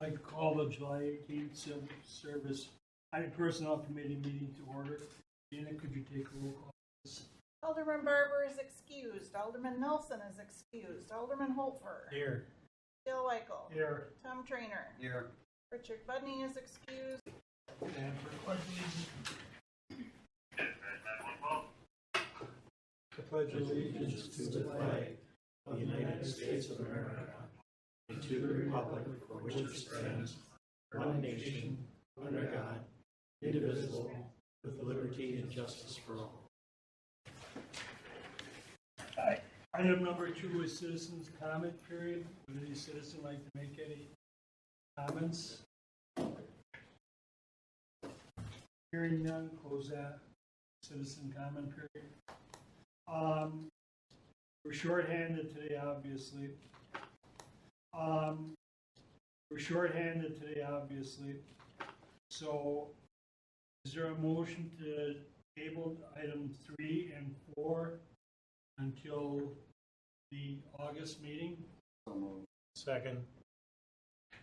I call the July 18th Civil Service Personnel Committee meeting to order. Dana, could you take a roll call? Alderman Barber is excused. Alderman Nelson is excused. Alderman Holfer. Here. Dale Weichel. Here. Tom Trainer. Here. Richard Budney is excused. And for pledge allegiance To the flag of the United States of America and to the republic for which it stands, one nation, under God, indivisible, with liberty and justice for all. Item number 2 is citizens' comment period. Would any citizen like to make any comments? Hearing none, close that citizen comment period. We're shorthanded today, obviously. So is there a motion to table items 3 and 4 until the August meeting? So moved. Second.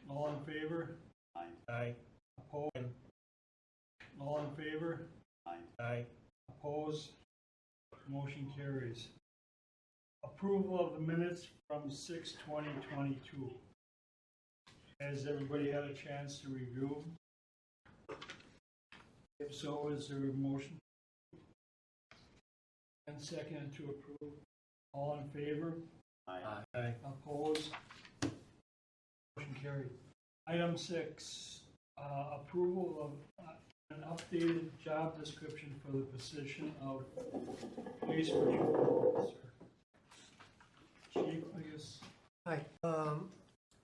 All in favor? Aye. Opposed? All in favor? Aye. Opposed? Motion carries. Approval of the minutes from 6/20/22. Has everybody had a chance to review? If so, is there a motion? And second to approve. All in favor? Aye. Opposed? Motion carried. Item 6, approval of an updated job description for the position of police patrol officer. Chief, I guess. Hi.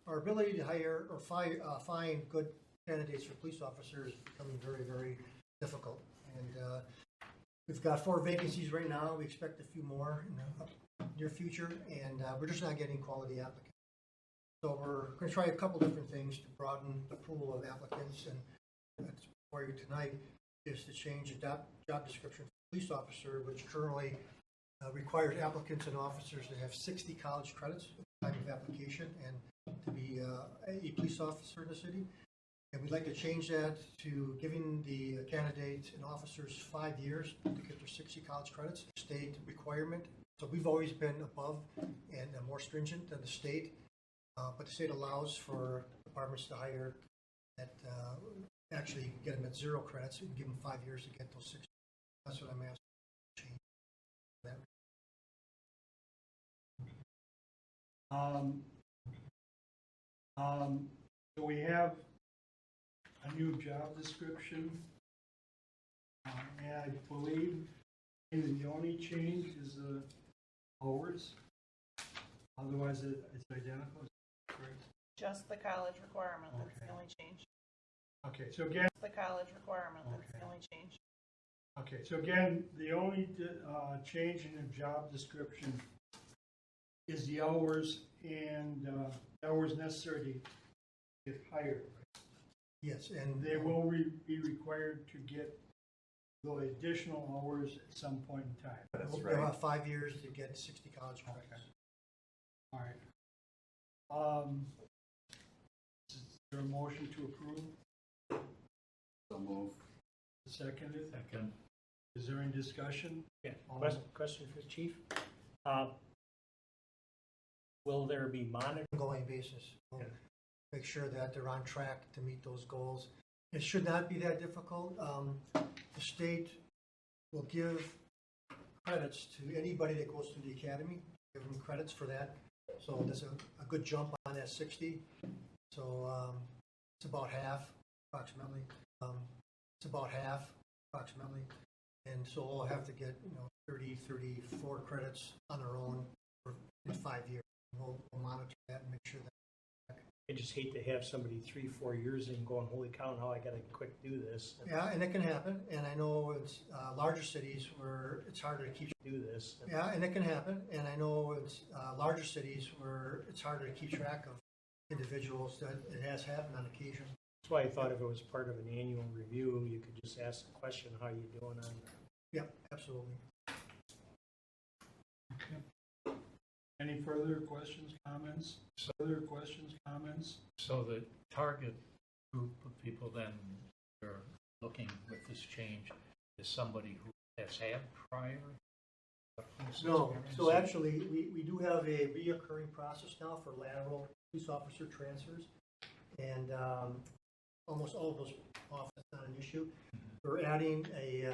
Our ability to hire or find good candidates for police officers is becoming very, very difficult. And we've got 4 vacancies right now. We expect a few more in the near future, and we're just not getting quality applicants. So we're going to try a couple different things to broaden the pool of applicants, and that's for you tonight is to change the job description for police officer, which currently requires applicants and officers to have 60 college credits at the time of application and to be a police officer in the city. And we'd like to change that to giving the candidates and officers 5 years to get their 60 college credits, state requirement. So we've always been above and more stringent than the state, but the state allows for departments to hire that actually get them at 0 credits and give them 5 years to get those 60. That's what I'm asking to change that. So we have a new job description, and I believe the only change is the hours. Otherwise, it's identical. Correct. Just the college requirement. That's Okay. the only change. Okay. So again. The college requirement. That's Okay. the only change. Okay. So again, the only change in the job description is the hours and hours necessary to get hired. Yes, and They will be required to get the additional hours at some point in time. That's they'll right. have 5 years to get 60 college credits. Okay. All right. Is there a motion to approve? So moved. Seconded? Second. Is there any discussion? Yeah. Question for the chief. Will there be monitoring? Ongoing basis. We'll Okay. make sure that they're on track to meet those goals. It should not be that difficult. The state will give credits to anybody that goes through the academy, give them credits for that. So there's a good jump on that 60. So it's about half, approximately. And so we'll have to get 30, 34 credits on their own in 5 years. We'll monitor that and make sure that. I just hate to have somebody 3-4 years in going, holy cow, now I got to quick do this. Yeah, and it can happen. And I know it's larger cities where it's harder to keep. Do this. Yeah, and it can happen. And I know it's larger cities where it's harder to keep track of individuals. That it has happened on occasion. That's why I thought if it was part of an annual review, you could just ask the question, how you doing on Yeah, absolutely. Any further questions, comments? Further questions, comments? So the target group of people then are looking with this change is somebody who has had prior police No, so experience? actually, we do have a reoccurring process now for lateral police officer transfers. And almost all of those often not an issue. We're adding a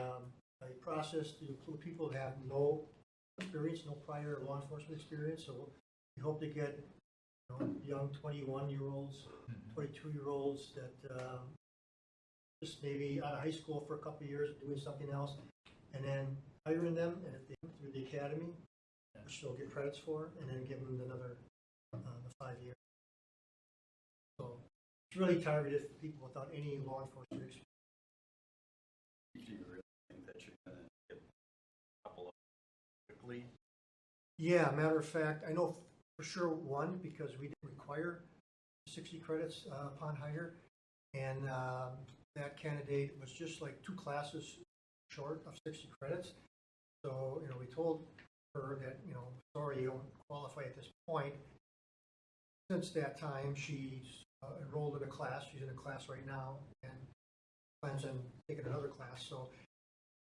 process to include people that have no experience, no prior law enforcement experience. So we hope to get young 21-year-olds, 22-year-olds that just maybe out of high school for a couple of years doing something else, and then hiring them and if they through the academy, which they'll get credits for, and then give them another 5 years. So it's really targeted for people without any law enforcement experience. Do you really think that you're gonna get a couple of quickly? Yeah, matter of fact, I know for sure one, because we didn't require 60 credits upon hire, and that candidate was just like 2 classes short of 60 credits. So, we told her that, sorry, you don't qualify at this point. Since that time, she's enrolled in a class. She's in a class right now and plans on taking another class. So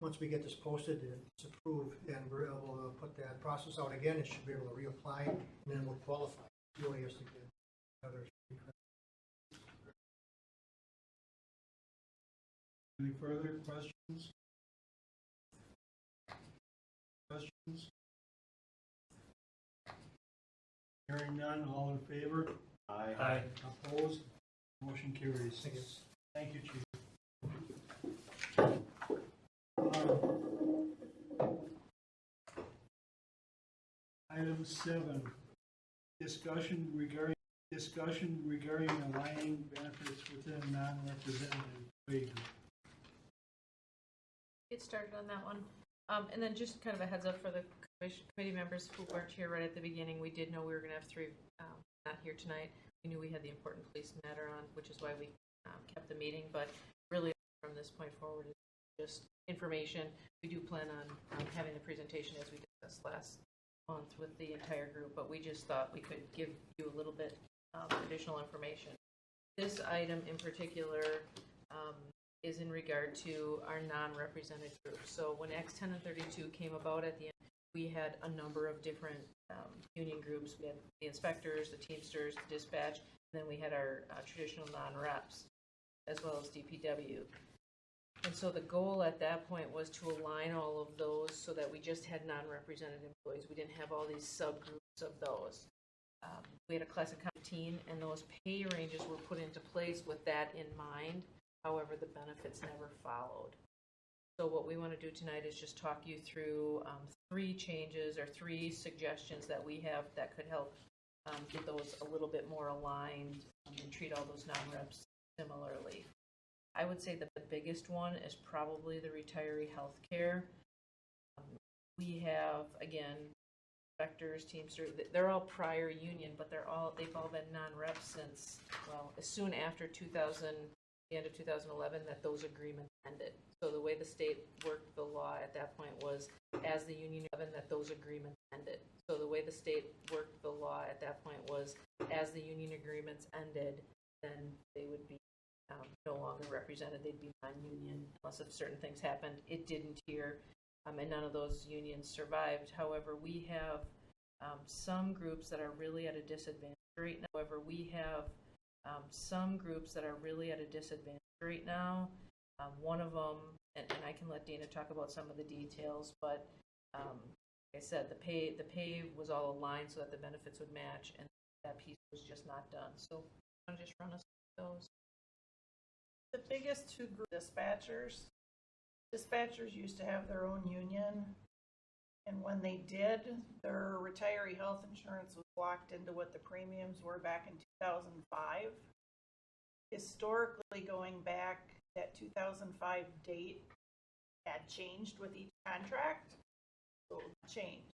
once we get this posted and it's approved, then we're able to put that process out again, and she'll be able to reapply, and then we'll qualify. She only has to get another 3 credits. Any further questions? Questions? Hearing none, all in favor? Aye. Opposed? Motion carries. Thank you. Thank you, Chief. Item 7, discussion regarding aligning benefits within non-represented employee group. Get started on that one. And then just kind of a heads up for the committee members who weren't here right at the beginning. We did know we were going to have 3 not here tonight. We knew we had the important police matter on, which is why we kept the meeting. But really, from this point forward, it's just information. We do plan on having the presentation as we discussed last month with the entire group, but we just thought we could give you a little bit of additional information. This item in particular is in regard to our non-represented groups. So when Acts 10 and 32 came about at the end, we had a number of different union groups. We had the inspectors, the Teamsters, the dispatch, and then we had our traditional non-reps, as well as DPW. And so the goal at that point was to align all of those so that we just had non-represented employees. We didn't have all these subgroups of those. We had a class of 15, and those pay ranges were put into place with that in mind. However, the benefits never followed. So what we want to do tonight is just talk you through 3 changes or 3 suggestions that we have that could help get those a little bit more aligned and treat all those non-reps similarly. I would say the biggest one is probably the retiree health care. We have, again, inspectors, Teamsters, they're all prior union, but they've all been non-reps since, well, as soon after the end of 2011 that those agreements ended. So the way the state worked the law at that point was as the union that those agreements ended. So the way the state worked the law at that point was as the union agreements ended, then they would be no longer represented. They'd be non-union unless if certain things happened. It didn't here, and none of those unions survived. However, we have some groups that are really at a disadvantage right now. One of them, and I can let Dana talk about some of the details, but like I said, the pay was all aligned so that the benefits would match, and that piece was just not done. So I'm just run us through those. The biggest 2 groups, dispatchers. Dispatchers used to have their own union, and when they did, their retiree health insurance was locked into what the premiums were back in 2005. Historically, going back, that 2005 date had changed with each contract, so it changed.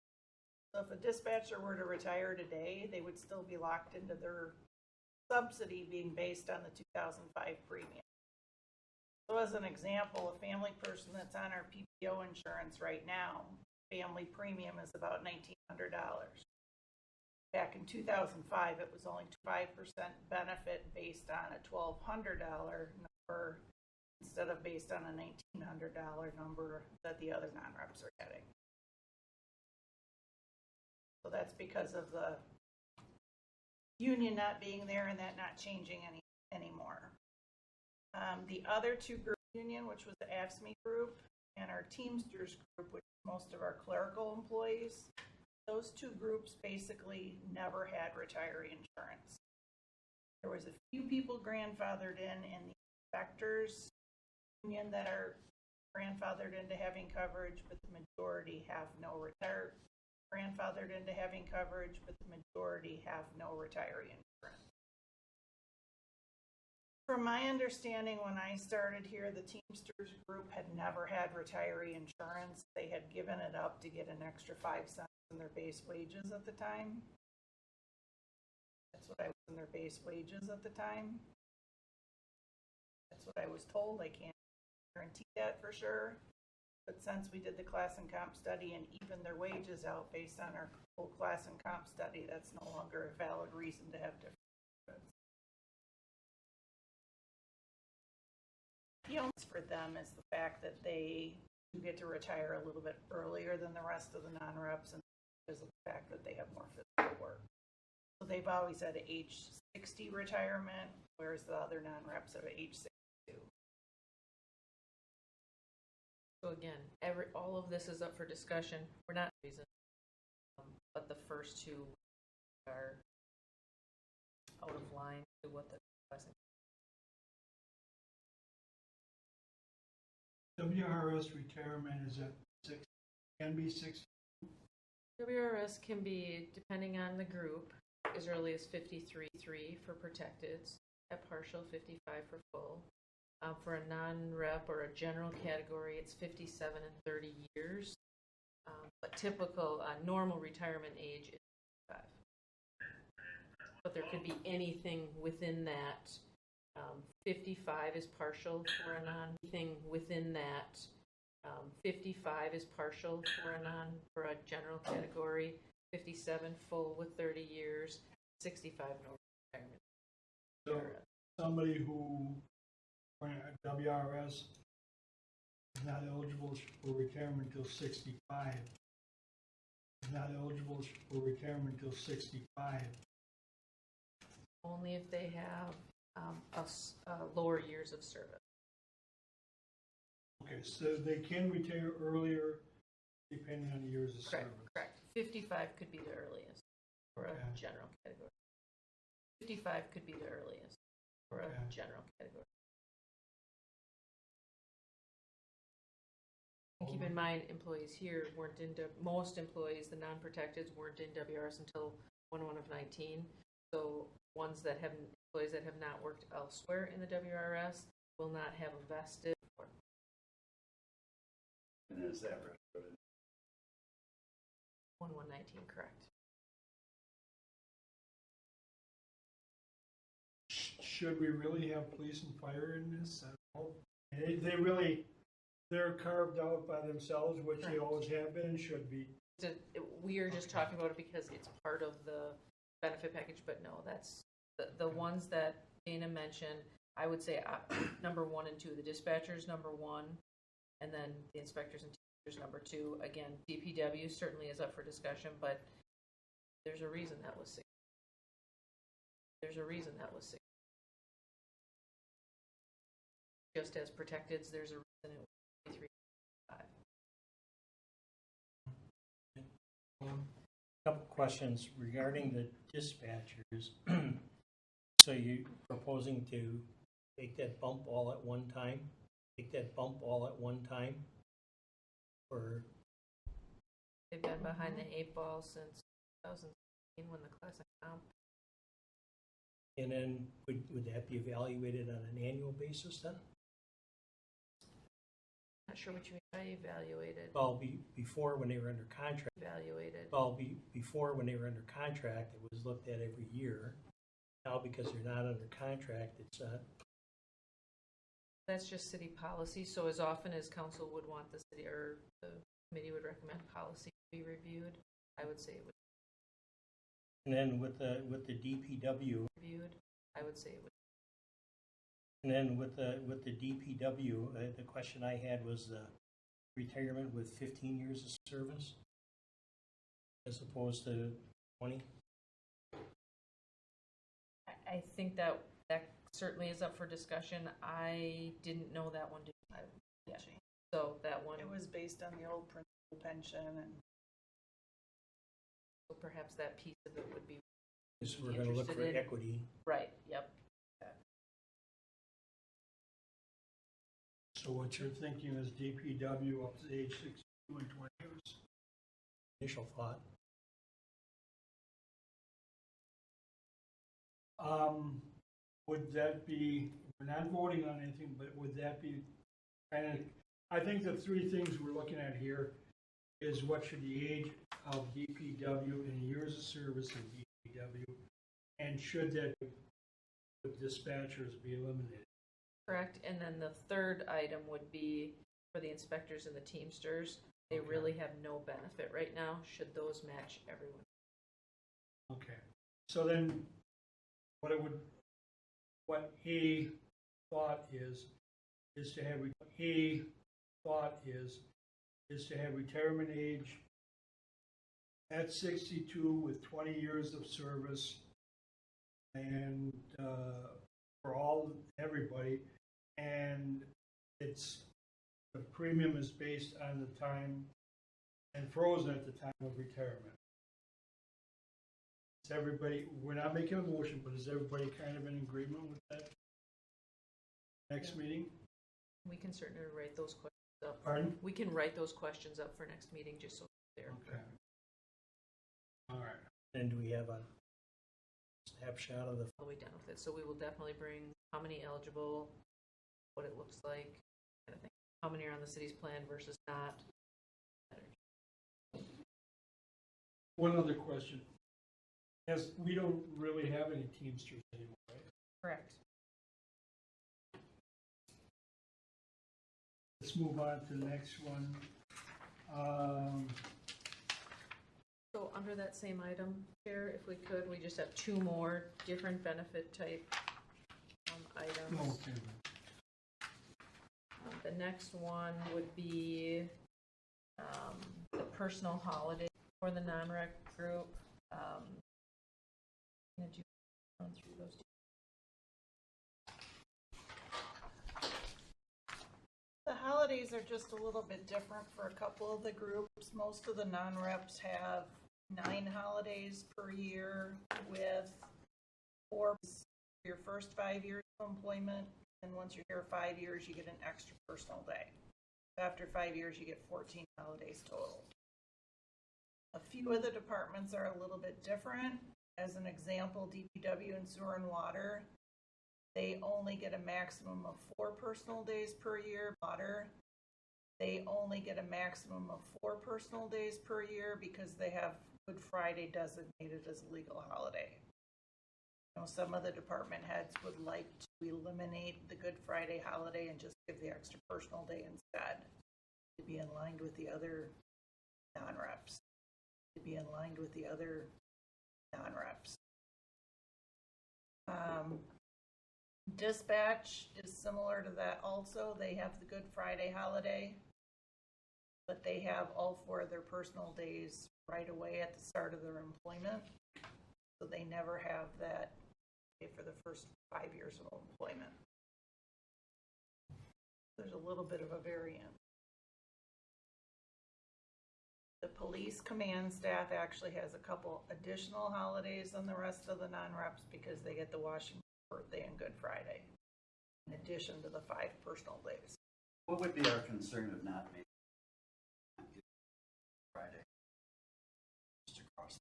So if a dispatcher were to retire today, they would still be locked into their subsidy being based on the 2005 premium. So as an example, a family person that's on our PPO insurance right now, family premium is about $1,900. back in 2005, it was only 5% benefit based on a $1,200 number instead of based on a $1,900 number that the other non-reps are getting. So that's because of the union not being there and that not changing anymore. The other two group union, which was the AFSCME group and our Teamsters group, which is most of our clerical employees, those two groups basically never had retiree insurance. There was a few people grandfathered in the inspectors union that are grandfathered into having coverage, but the majority have no grandfathered into having coverage, but the majority have no retiree insurance. From my understanding, when I started here, the Teamsters group had never had retiree insurance. They had given it up to get an extra 5 cents in their base wages at the time. That's what I was in their base wages at the time. That's what I was told. I can't guarantee that for sure. But since we did the class and comp study and even their wages out based on our full class and comp study, that's no longer a valid reason to have different benefits. The only for them is the fact that they do get to retire a little bit earlier than the rest of the non-reps, and because of the fact that they have more physical work. So they've always had age 60 retirement, whereas the other non-reps have age 62. So again, all of this is up for discussion. We're not reason, but the first two are out of line to what the class. WRS retirement is at 6, can be 6. WRS can be, depending on the group, as early as 53.3 for protecteds, at partial 55 for full. For a non-rep or a general category, it's 57 and 30 years. But typical normal retirement age is 55. But there could be anything within that. 55 is partial for a anything within that. 55 is partial for a general category. 57 full with 30 years. 65 no retirement. So somebody who WRS is not eligible for retirement until 65. Is not eligible for retirement until 65. Only if they have lower years of service. Okay, so they can retire earlier depending on the years of service. Correct. 55 could be the earliest for Okay. a general category. 55 could be the earliest for Okay. a general category. And keep in mind, employees here weren't in, most employees, the non-protecteds, weren't in WRS until 1/1 of 19. So ones that have, employees that have not worked elsewhere in the WRS will not have a vested. And is that retrofitted? 1/1/19, correct. Should we really have police and fire in this? I don't know. They're carved out by themselves, which they Correct. always have been and should be. We are just talking about it because it's part of the benefit package, but no, that's the ones that Dana mentioned. I would say number 1 and 2, the dispatchers number 1, and then the inspectors and teachers number 2. Again, DPW certainly is up for discussion, but there's a reason that was 6. There's a reason that was 6. Just as protecteds, there's a reason it was 3.5. Couple questions regarding the dispatchers. So you proposing to take that bump all at one time? Take that bump all at one time? Or, They've been behind the 8 ball since 2016 when the classic comp. and then would that be evaluated on an annual basis then? Not sure what you mean by evaluated. Well, before when they were under contract, Evaluated. before when they were under contract, it was looked at every year. Now, because they're not under contract, it's That's just city policy, so as often as council would want the city, or the committee would recommend policy to be reviewed, I would say it would. And then with the DPW, reviewed, I would say it would. and then with the DPW, the question I had was the retirement with 15 years of service as opposed to 20. I think that certainly is up for discussion. I didn't know that one. Yeah. So that one, It was based on the old principal pension and so perhaps that piece of it would be, So we're going to look for Interested in- equity. right, yep. So what you're thinking is DPW up to age 62 and 20 years? Initial thought. Would that be, we're not voting on anything, but would that be kind of, I think the three things we're looking at here is what should the age of DPW and years of service of DPW, and should that with dispatchers be eliminated? Correct, and then the third item would be for the inspectors and the Teamsters. They Okay. really have no benefit right now, should those match everyone. Okay, so then what it would, what a thought is to have, to have retirement age at 62 with 20 years of service and for everybody, and the premium is based on the time and frozen at the time of retirement. Is everybody, we're not making a motion, but is everybody kind of in agreement with that? Next meeting? We can certainly write those questions up. Pardon? We can write those questions up for next meeting, just so they're. Okay. All right. And do we have a snapshot of the all the way down with it. So we will definitely bring how many eligible, what it looks like, kind of thing. How many are on the city's plan versus not. One other question. As we don't really have any Teamsters anymore, right? Correct. Let's move on to the next one. So under that same item here, if we could, we just have two more different benefit type items. Okay. The next one would be the personal holiday for the non-rec group. Did you run through those two? the holidays are just a little bit different for a couple of the groups. Most of the non-reps have 9 holidays per year with 4 your first 5 years of employment. And once you're here 5 years, you get an extra personal day. After 5 years, you get 14 holidays total. A few of the departments are a little bit different. As an example, DPW and sewer and water, they only get a maximum of 4 personal days per year. Water, they only get a maximum of 4 personal days per year because they have Good Friday designated as a legal holiday. You know, some of the department heads would like to eliminate the Good Friday holiday and just give the extra personal day instead, to be in line with the other non-reps. To be in line with the other non-reps. Dispatch is similar to that also. They have the Good Friday holiday, but they have all 4 of their personal days right away at the start of their employment. So they never have that day for the first 5 years of employment. There's a little bit of a variant. The police command staff actually has a couple additional holidays than the rest of the non-reps because they get the Washington birthday and Good Friday, in addition to the 5 personal days. What would be our concern of not making Friday? Just across.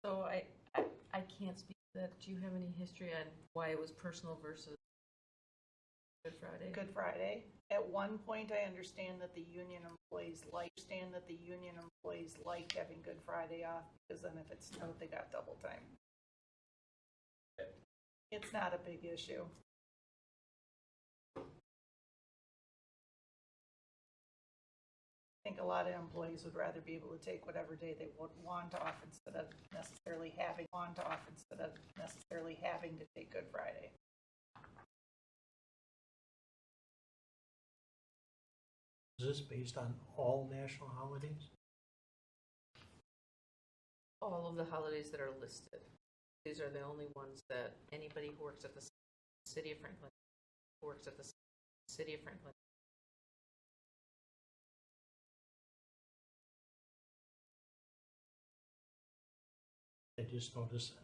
So I can't speak to that. Do you have any history on why it was personal versus Good Friday? Good Friday. At one point, I understand that the union employees liked having Good Friday off because then if it snowed, they got double time. It's not a big issue. think a lot of employees would rather be able to take whatever day they would want off instead of necessarily having to take Good Friday. Is this based on all national holidays? All of the holidays that are listed. These are the only ones that anybody who works at the city of Franklin, I just noticed,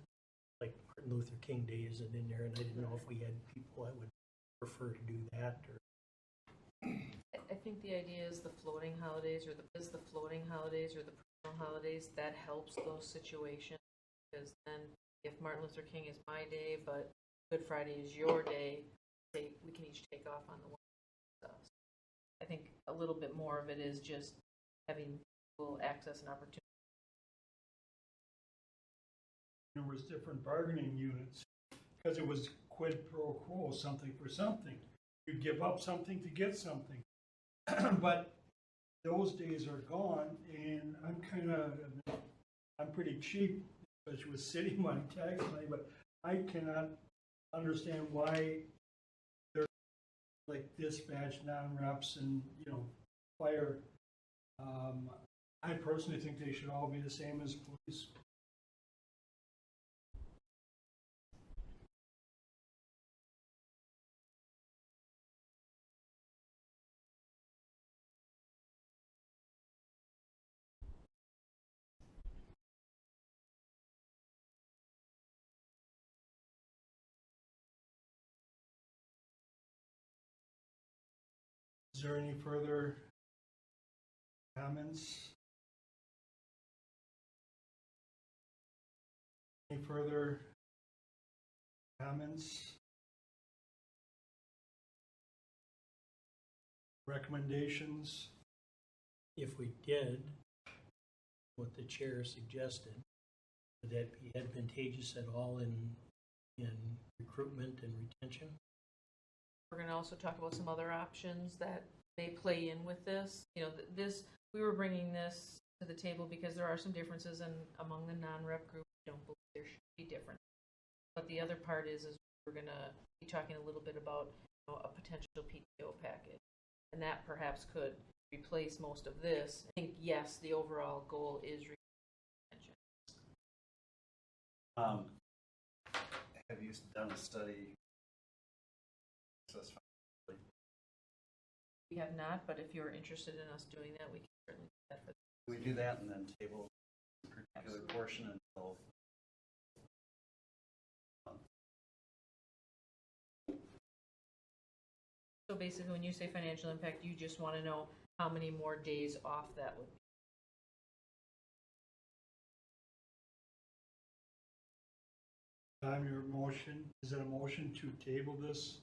like Martin Luther King Day isn't in there, and I didn't know if we had people that would prefer to do that, or. I think the idea is the floating holidays or the personal holidays, that helps those situations. Because then if Martin Luther King is my day, but Good Friday is your day, we can each take off on the one. So I think a little bit more of it is just having full access and opportunity. There was different bargaining units, because it was quid pro quo, something for something. You give up something to get something. But those days are gone, and I'm pretty cheap, especially with city money, tax money, but I cannot understand why they're like dispatch, non-reps, and, fire. I personally think they should all be the same as police. Is there any further comments? Any further comments? Recommendations? If we did what the chair suggested, would that be advantageous at all in recruitment and retention? We're going to also talk about some other options that may play in with this. We were bringing this to the table because there are some differences among the non-rep group. I don't believe there should be different. But the other part is we're going to be talking a little bit about a potential PTO package. And that perhaps could replace most of this. I think, yes, the overall goal is retention. Have you done a study? We have not, but if you're interested in us doing that, we can certainly do that. We do that and then table a particular portion until. So basically, when you say financial impact, you just want to know how many more days off that would be. Tom, your motion, is it a motion to table this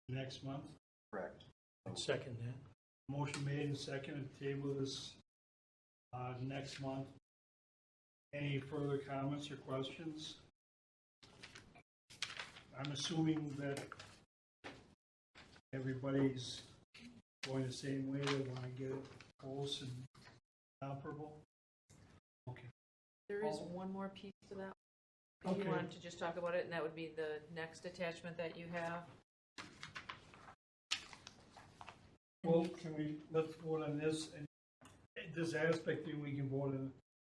next month? Correct. I'd second that. Motion made and seconded to table this next month. Any further comments or questions? I'm assuming that everybody's going the same way. They want to get it close and comparable. Okay. There is one more piece to that. If Okay. you wanted to just talk about it, and that would be the next attachment that you have. Well, let's vote on this, and this aspect, then we can vote on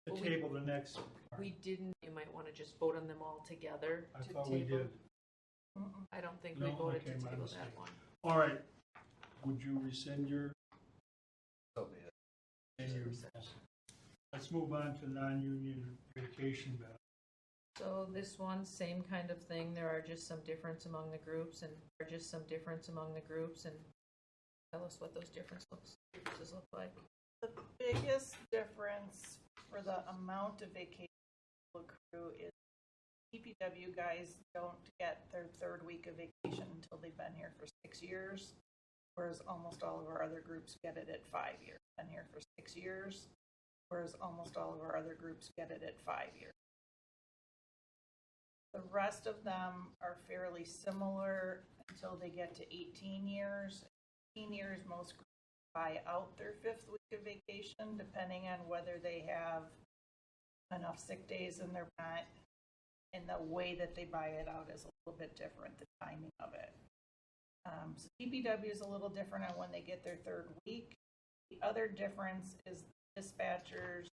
the Well, table the next part. We didn't, you might want to just vote on them all together I to thought we table. did. I don't think No? we voted to Okay, my table mistake. that one. All right. Would you rescind your? So be it. Let's move on to non-union vacation benefits. So this one, same kind of thing. There are just some difference among the groups, and tell us what those differences look like. The biggest difference for the amount of vacation will accrue is DPW guys don't get their third week of vacation until they've been here for 6 years, whereas almost all of our other groups get it at 5 years. Been here for 6 years, whereas almost all of our other groups get it at 5 years. The rest of them are fairly similar until they get to 18 years. 18 years, most groups buy out their 5th week of vacation, depending on whether they have enough sick days in their plant. And the way that they buy it out is a little bit different, the timing of it. So DPW is a little different on when they get their 3rd week. The other difference is dispatchers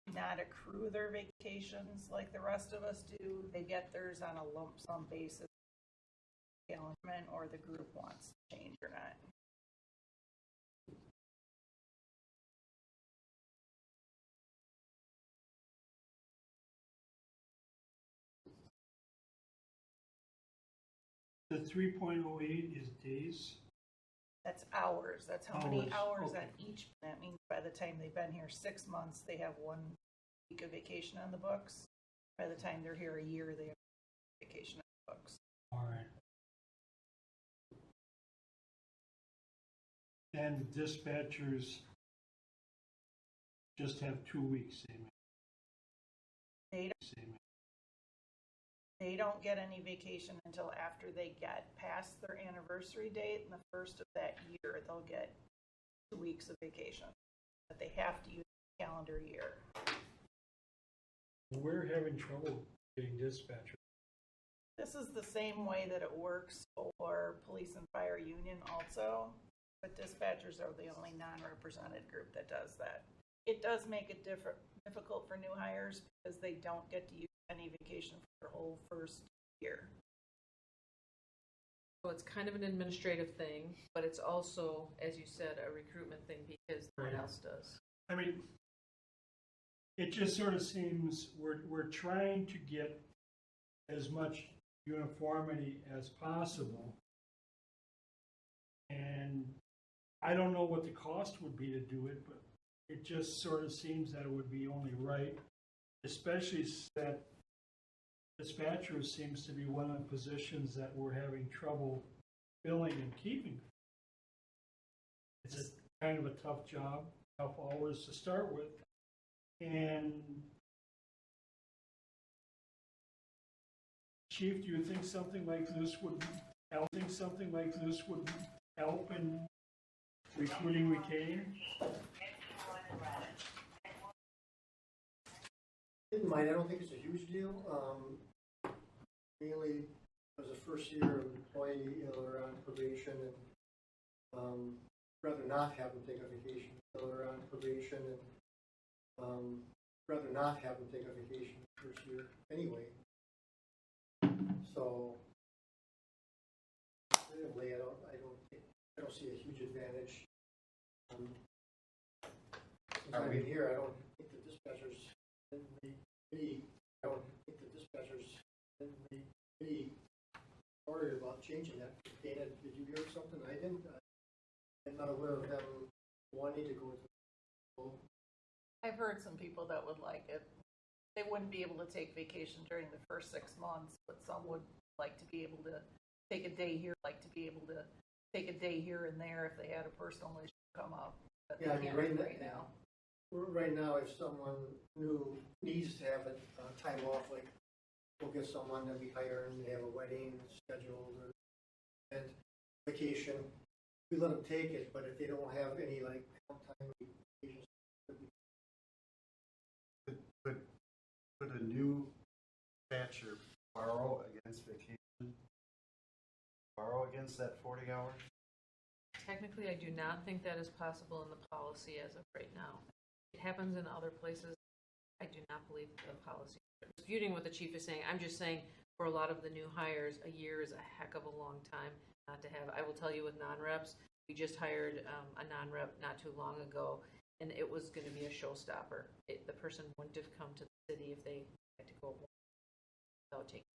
do not accrue their vacations like the rest of us do. They get theirs on a lump sum basis, calendar, or the group wants to change or not. The 3.08 is days. That's hours. That's how many Hours, hours okay. on each. That means by the time they've been here 6 months, they have 1 week of vacation on the books. By the time they're here a year, they have vacation on the books. All right. And dispatchers just have 2 weeks, same. They Same. They don't get any vacation until after they get past their anniversary date, and the first of that year, they'll get 2 weeks of vacation. But they have to use the calendar year. We're having trouble getting dispatchers. This is the same way that it works for police and fire union also, but dispatchers are the only non-represented group that does that. It does make it difficult for new hires because they don't get to use any vacation for their whole first year. So it's kind of an administrative thing, but it's also, as you said, a recruitment thing because no one Right. else does. I mean, it just sort of seems we're trying to get as much uniformity as possible. And I don't know what the cost would be to do it, but it just sort of seems that it would be only right, especially that dispatcher seems to be one of the positions that we're having trouble filling and keeping. It's a kind of a tough job, tough hours to start with. And Chief, do you think something like this would help? In recruiting, retaining? Didn't mind, I don't think it's a huge deal. Mainly, as a first year employee, they're on probation, and rather not have them take a vacation. They're on probation, and rather not have them take a vacation the first year anyway. So, really, I don't see a huge advantage. Since I've been here, I don't think the dispatchers really worried about changing that. Dana, did you hear something? I didn't. I'm not aware of them wanting to go to. I've heard some people that would like it. They wouldn't be able to take vacation during the first 6 months, but some would like to be able to take a day here, and there if they had a personal issue come up. But Yeah, I they mean, can't right now. Right now, if someone new needs to have a time off, like we'll get someone that we hire and they have a wedding scheduled or and vacation, we let them take it. But if they don't have any like time vacations, Could a new dispatcher borrow against vacation? Borrow against that 40 hours? Technically, I do not think that is possible in the policy as of right now. It happens in other places. I do not believe the policy. Disputing what the chief is saying, I'm just saying for a lot of the new hires, a year is a heck of a long time not to have. I will tell you with non-reps, we just hired a non-rep not too long ago, and it was going to be a showstopper. The person wouldn't have come to the city if they had to go without taking.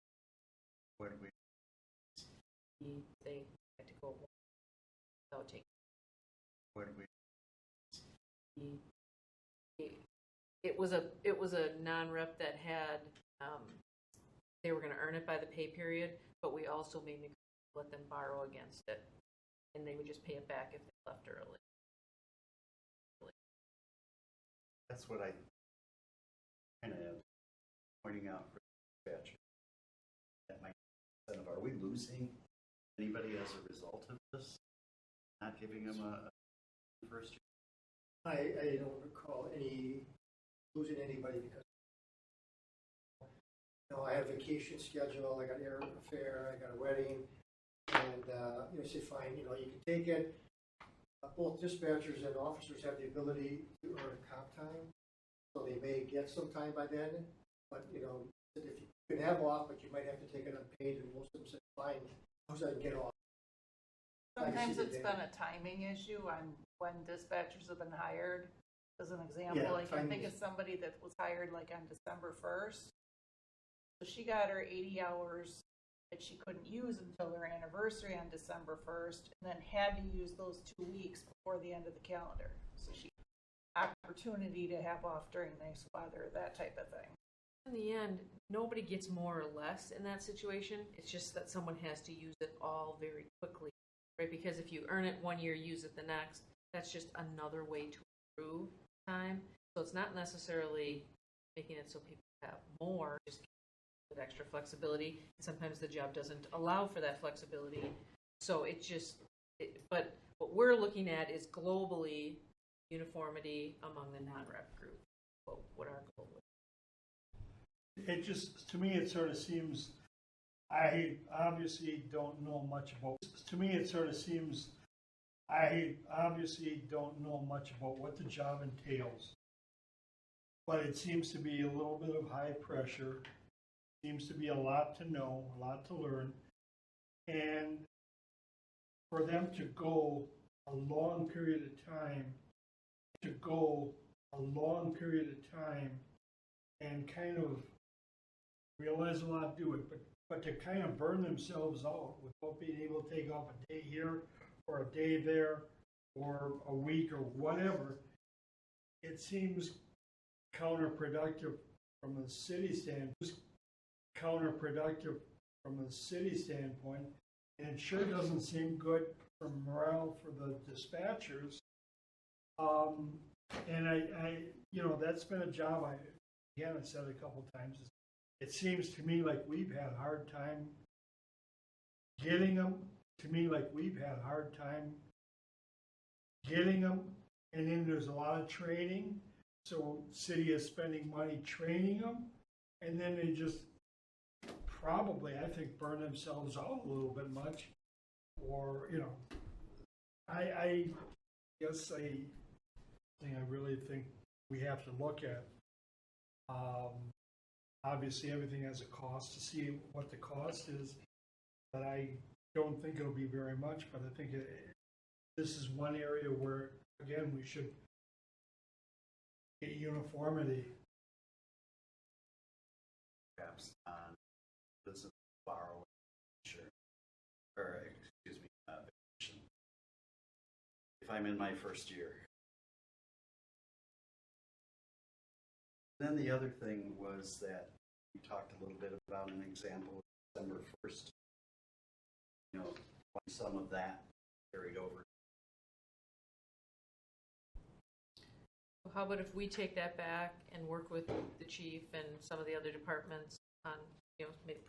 Would we? They had to go without taking. Would we? It was a non-rep that had they were going to earn it by the pay period, but we also made an agreement to let them borrow against it, and they would just pay it back if they left early. That's what I kind of pointing out for dispatcher. That might be incentive. Are we losing anybody as a result of this? Not giving them a first year? I don't recall losing anybody because, I have vacation schedule, I got airfare, I got a wedding, and, say, fine, you can take it. Both dispatchers and officers have the ability to earn comp time, so they may get some time by then, but, if you can have off, but you might have to take it unpaid, and most of them say, fine, as long as I can get off. Sometimes the it's been a timing issue on when dispatchers have been hired. As an example, Yeah, I can think timing of somebody that was hired like on December 1st. So she got her 80 hours that she couldn't use until her anniversary on December 1st, and then had to use those 2 weeks before the end of the calendar. So she opportunity to have off during nice weather, that type of thing. In the end, nobody gets more or less in that situation. It's just that someone has to use it all very quickly, right? Because if you earn it one year, use it the next, that's just another way to improve time. So it's not necessarily making it so people have more, just with extra flexibility. Sometimes the job doesn't allow for that flexibility. So but what we're looking at is globally uniformity among the non-rep group, what our goal is. It just, to me, it sort of seems, I obviously don't know much about, I obviously don't know much about what the job entails. But it seems to be a little bit of high pressure, seems to be a lot to know, a lot to learn. And for them to go a long period of time, and kind of realize they'll not do it, but to kind of burn themselves out without being able to take off a day here or a day there or a week or whatever, it seems counterproductive from the city standpoint. And it sure doesn't seem good for morale for the dispatchers. And I that's been a job I said a couple times. It seems to me like we've had a hard time getting them. And then there's a lot of training. So city is spending money training them. And then they just probably, I think, burn themselves out a little bit much. Or, I guess thing I really think we have to look at. Obviously, everything has a cost, to see what the cost is, but I don't think it'll be very much. But I think this is one area where, again, we should get uniformity. Perhaps on business borrowing, sure, or excuse me, vacation. If I'm in my first year. Then the other thing was that we talked a little bit about an example of December 1st. Some of that carried over. How about if we take that back and work with the chief and some of the other departments on,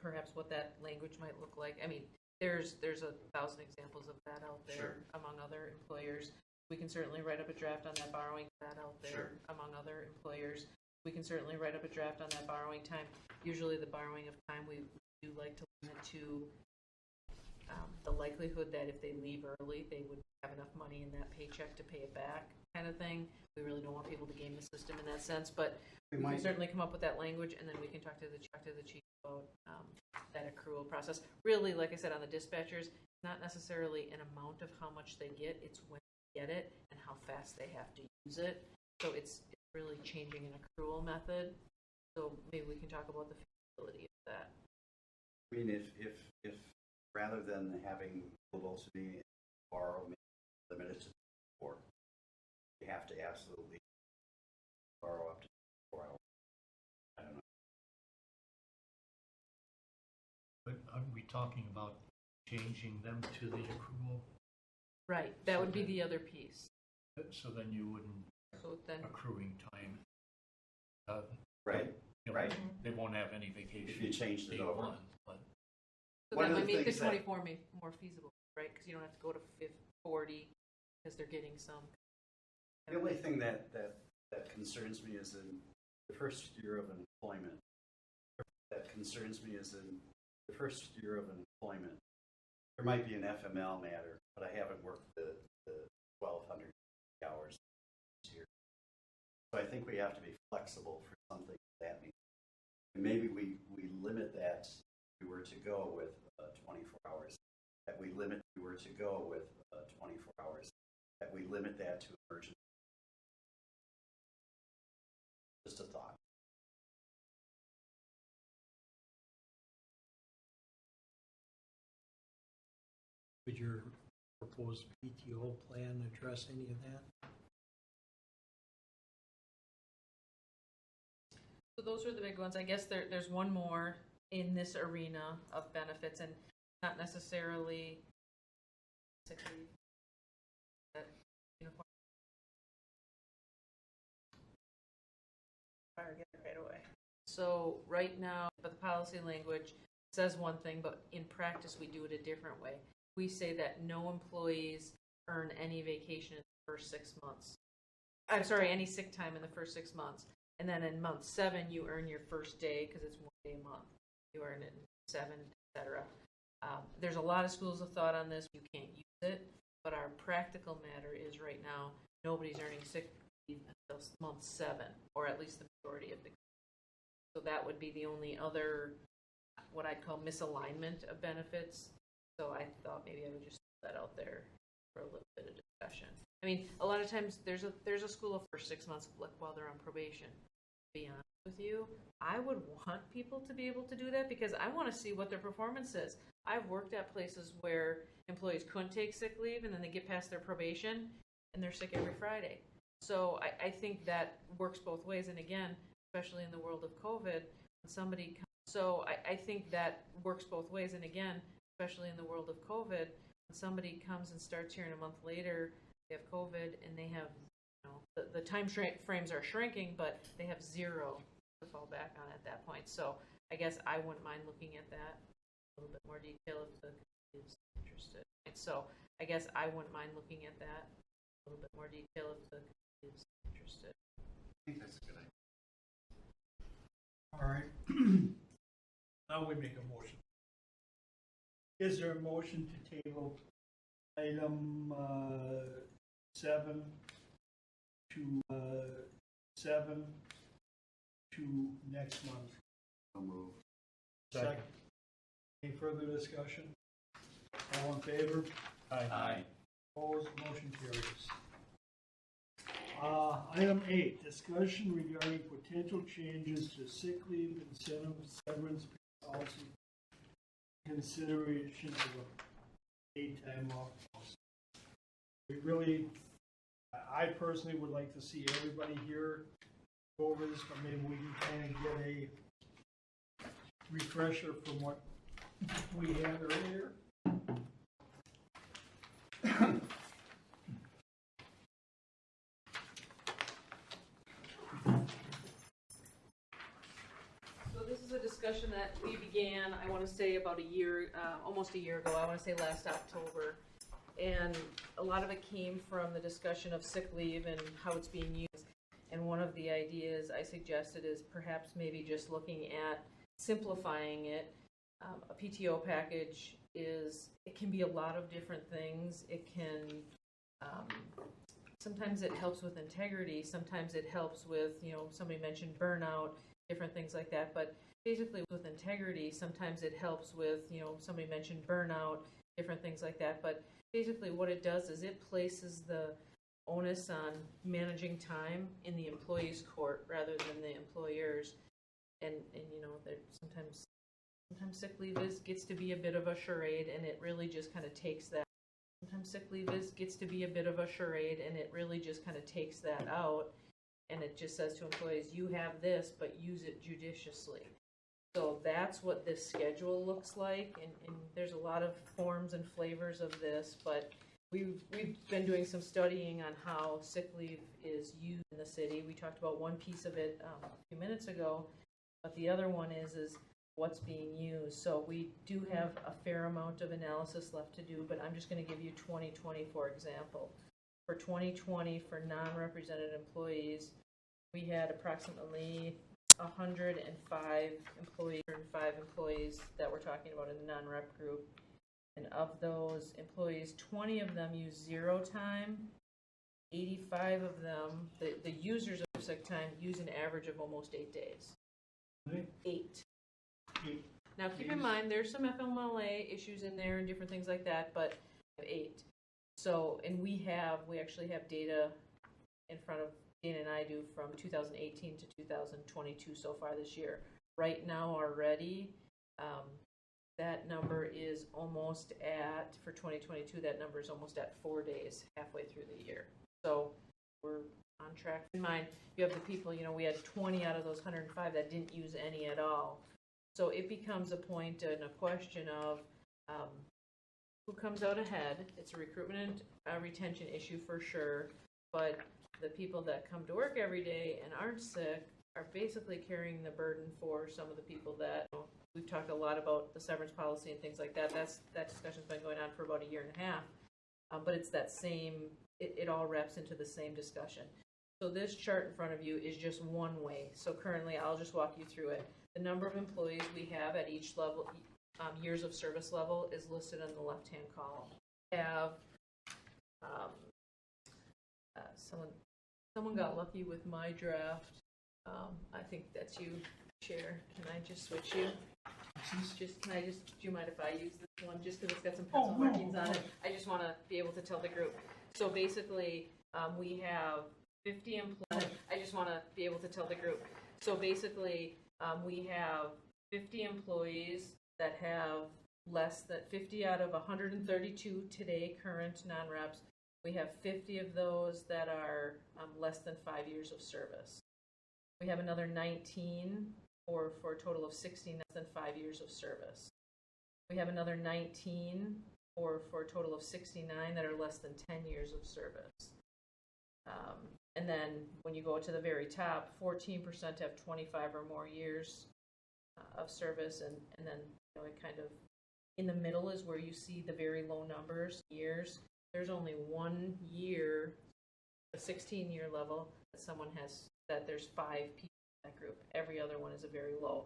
perhaps what that language might look like? I mean, there's 1,000 examples of that out there, Sure. among other employers. We can certainly write up a draft on that borrowing that out there, Sure. among other employers. We can certainly write up a draft on that borrowing time. Usually the borrowing of time, we do like to limit to the likelihood that if they leave early, they would have enough money in that paycheck to pay it back, kind of thing. We really don't want people to game the system in that sense, but we can certainly come up with that language, and then we can talk to the chief about that accrual process. Really, like I said, on the dispatchers, not necessarily an amount of how much they get, it's when they get it and how fast they have to use it. So it's really changing an accrual method. So maybe we can talk about the feasibility of that. I mean, if rather than having available to me borrow, limited to 4, you have to absolutely borrow up to 4 hours. I don't know. But are we talking about changing them to the accrual? Right, that would be the other piece. So then you wouldn't So then, accruing time. Right. Right. They won't have any vacation. If you changed it day over. one, but so One that of might the make the things that- 24 more feasible, right? Because you don't have to go to 40 because they're getting some The only thing that concerns me is in the first year of employment. There might be an FML matter, but I haven't worked the 1,200 hours this year. So I think we have to be flexible for something that means. And maybe we limit that if we were to go with 24 hours. That we limit that to emergency. Just a thought. Would your proposed PTO plan address any of that? So those are the big ones. I guess there's one more in this arena of benefits, and not necessarily sick leave. That uniform. Fire, get it right away. So right now, but the policy language says one thing, but in practice we do it a different way. We say that no employees earn any vacation in the first 6 months. I'm sorry, any sick time in the first 6 months. And then in month 7, you earn your first day because it's 1 day a month. You earn it in 7, etc. There's a lot of schools of thought on this. You can't use it, but our practical matter is right now nobody's earning sick leave until month 7, or at least the majority of the. So that would be the only other, what I'd call misalignment of benefits. So I thought maybe I would just put that out there for a little bit of discussion. I mean, a lot of times there's a school of first 6 months like while they're on probation. To be honest with you, I would want people to be able to do that because I want to see what their performance is. I've worked at places where employees couldn't take sick leave and then they get past their probation and they're sick every Friday. So I think that works both ways. And again, especially in the world of COVID, when somebody comes, so I think that works both ways. And again, especially in the world of COVID, when somebody comes and starts here and a month later, they have COVID and they have, the time frames are shrinking, but they have 0 to fall back on at that point. So I guess I wouldn't mind looking at that a little bit more detail if the committee is interested. And so I guess I wouldn't mind looking at that a little bit more detail if the committee is interested. I think that's a good idea. All right. Now we make a motion. Is there a motion to table item 7 to next month? I'll move. Second. Any further discussion? All in favor? Aye. Opposed, motion carries. Item 8, discussion regarding potential changes to sick leave incentive severance policy, consideration of a paid time off policy. We really, I personally would like to see everybody here go over this, but maybe we can kind of get a refresher from what we had earlier. So this is a discussion that we began, I want to say about a year, almost a year ago, I want to say last October. And a lot of it came from the discussion of sick leave and how it's being used. And one of the ideas I suggested is perhaps maybe just looking at simplifying it. A PTO package it can be a lot of different things. It can, sometimes it helps with integrity, sometimes it helps with, somebody mentioned burnout, different things like that. But basically with integrity, sometimes it helps with, somebody mentioned burnout, different things like that. But basically what it does is it places the onus on managing time in the employee's court rather than the employer's. And that sometimes sick leave gets to be a bit of a charade, and it really just kind of takes that. Sometimes sick leave gets to be a bit of a charade, and it really just kind of takes that out, and it just says to employees, you have this, but use it judiciously. So that's what this schedule looks like, and there's a lot of forms and flavors of this, but we've been doing some studying on how sick leave is used in the city. We talked about one piece of it a few minutes ago, but the other one is what's being used. So we do have a fair amount of analysis left to do, but I'm just going to give you 2020, for example. for 2020 for non-represented employees, we had approximately 105 employees that we're talking about in the non-rep group. And of those employees, 20 of them use zero time. 85 of them, the users of sick time, use an average of almost 8 days. Right? 8. Eight. Now, keep in mind, there's some FMLA issues in there and different things like that, but 8. So, and we actually have data in front of Dana and I do from 2018 to 2022 so far this year. Right now already, that number is almost at, for 2022, that number is almost at 4 days, halfway through the year. So we're on track. In mind, you have the people, we had 20 out of those 105 that didn't use any at all. So it becomes a point and a question of who comes out ahead. It's a recruitment and retention issue for sure, but the people that come to work every day and aren't sick are basically carrying the burden for some of the people that, we've talked a lot about the severance policy and things like that. That discussion's been going on for about a year and a half, but it's that same, it all wraps into the same discussion. So this chart in front of you is just one way. So currently, I'll just walk you through it. The number of employees we have at each level, years of service level, is listed on the left-hand column. We have someone got lucky with my draft. I think that's you, Chair. Can I just switch you? Do you mind if I use this one, just because it's got some pencil markings on it? I just want to be able to tell the group. So basically, we have 50 employees. I just want to be able to tell the group. So basically, we have 50 employees that have less than 50 out of 132 today current non-reps. We have 50 of those that are less than 5 years of service. We have another 19 for a total of 60 less than 5 years of service. We have another 19 for a total of 69 that are less than 10 years of service. And then when you go to the very top, 14% have 25 or more years of service, and then it kind of, in the middle is where you see the very low numbers, years. There's only 1 year, a 16-year level, that someone has, that there's 5 people in that group. Every other one is a very low.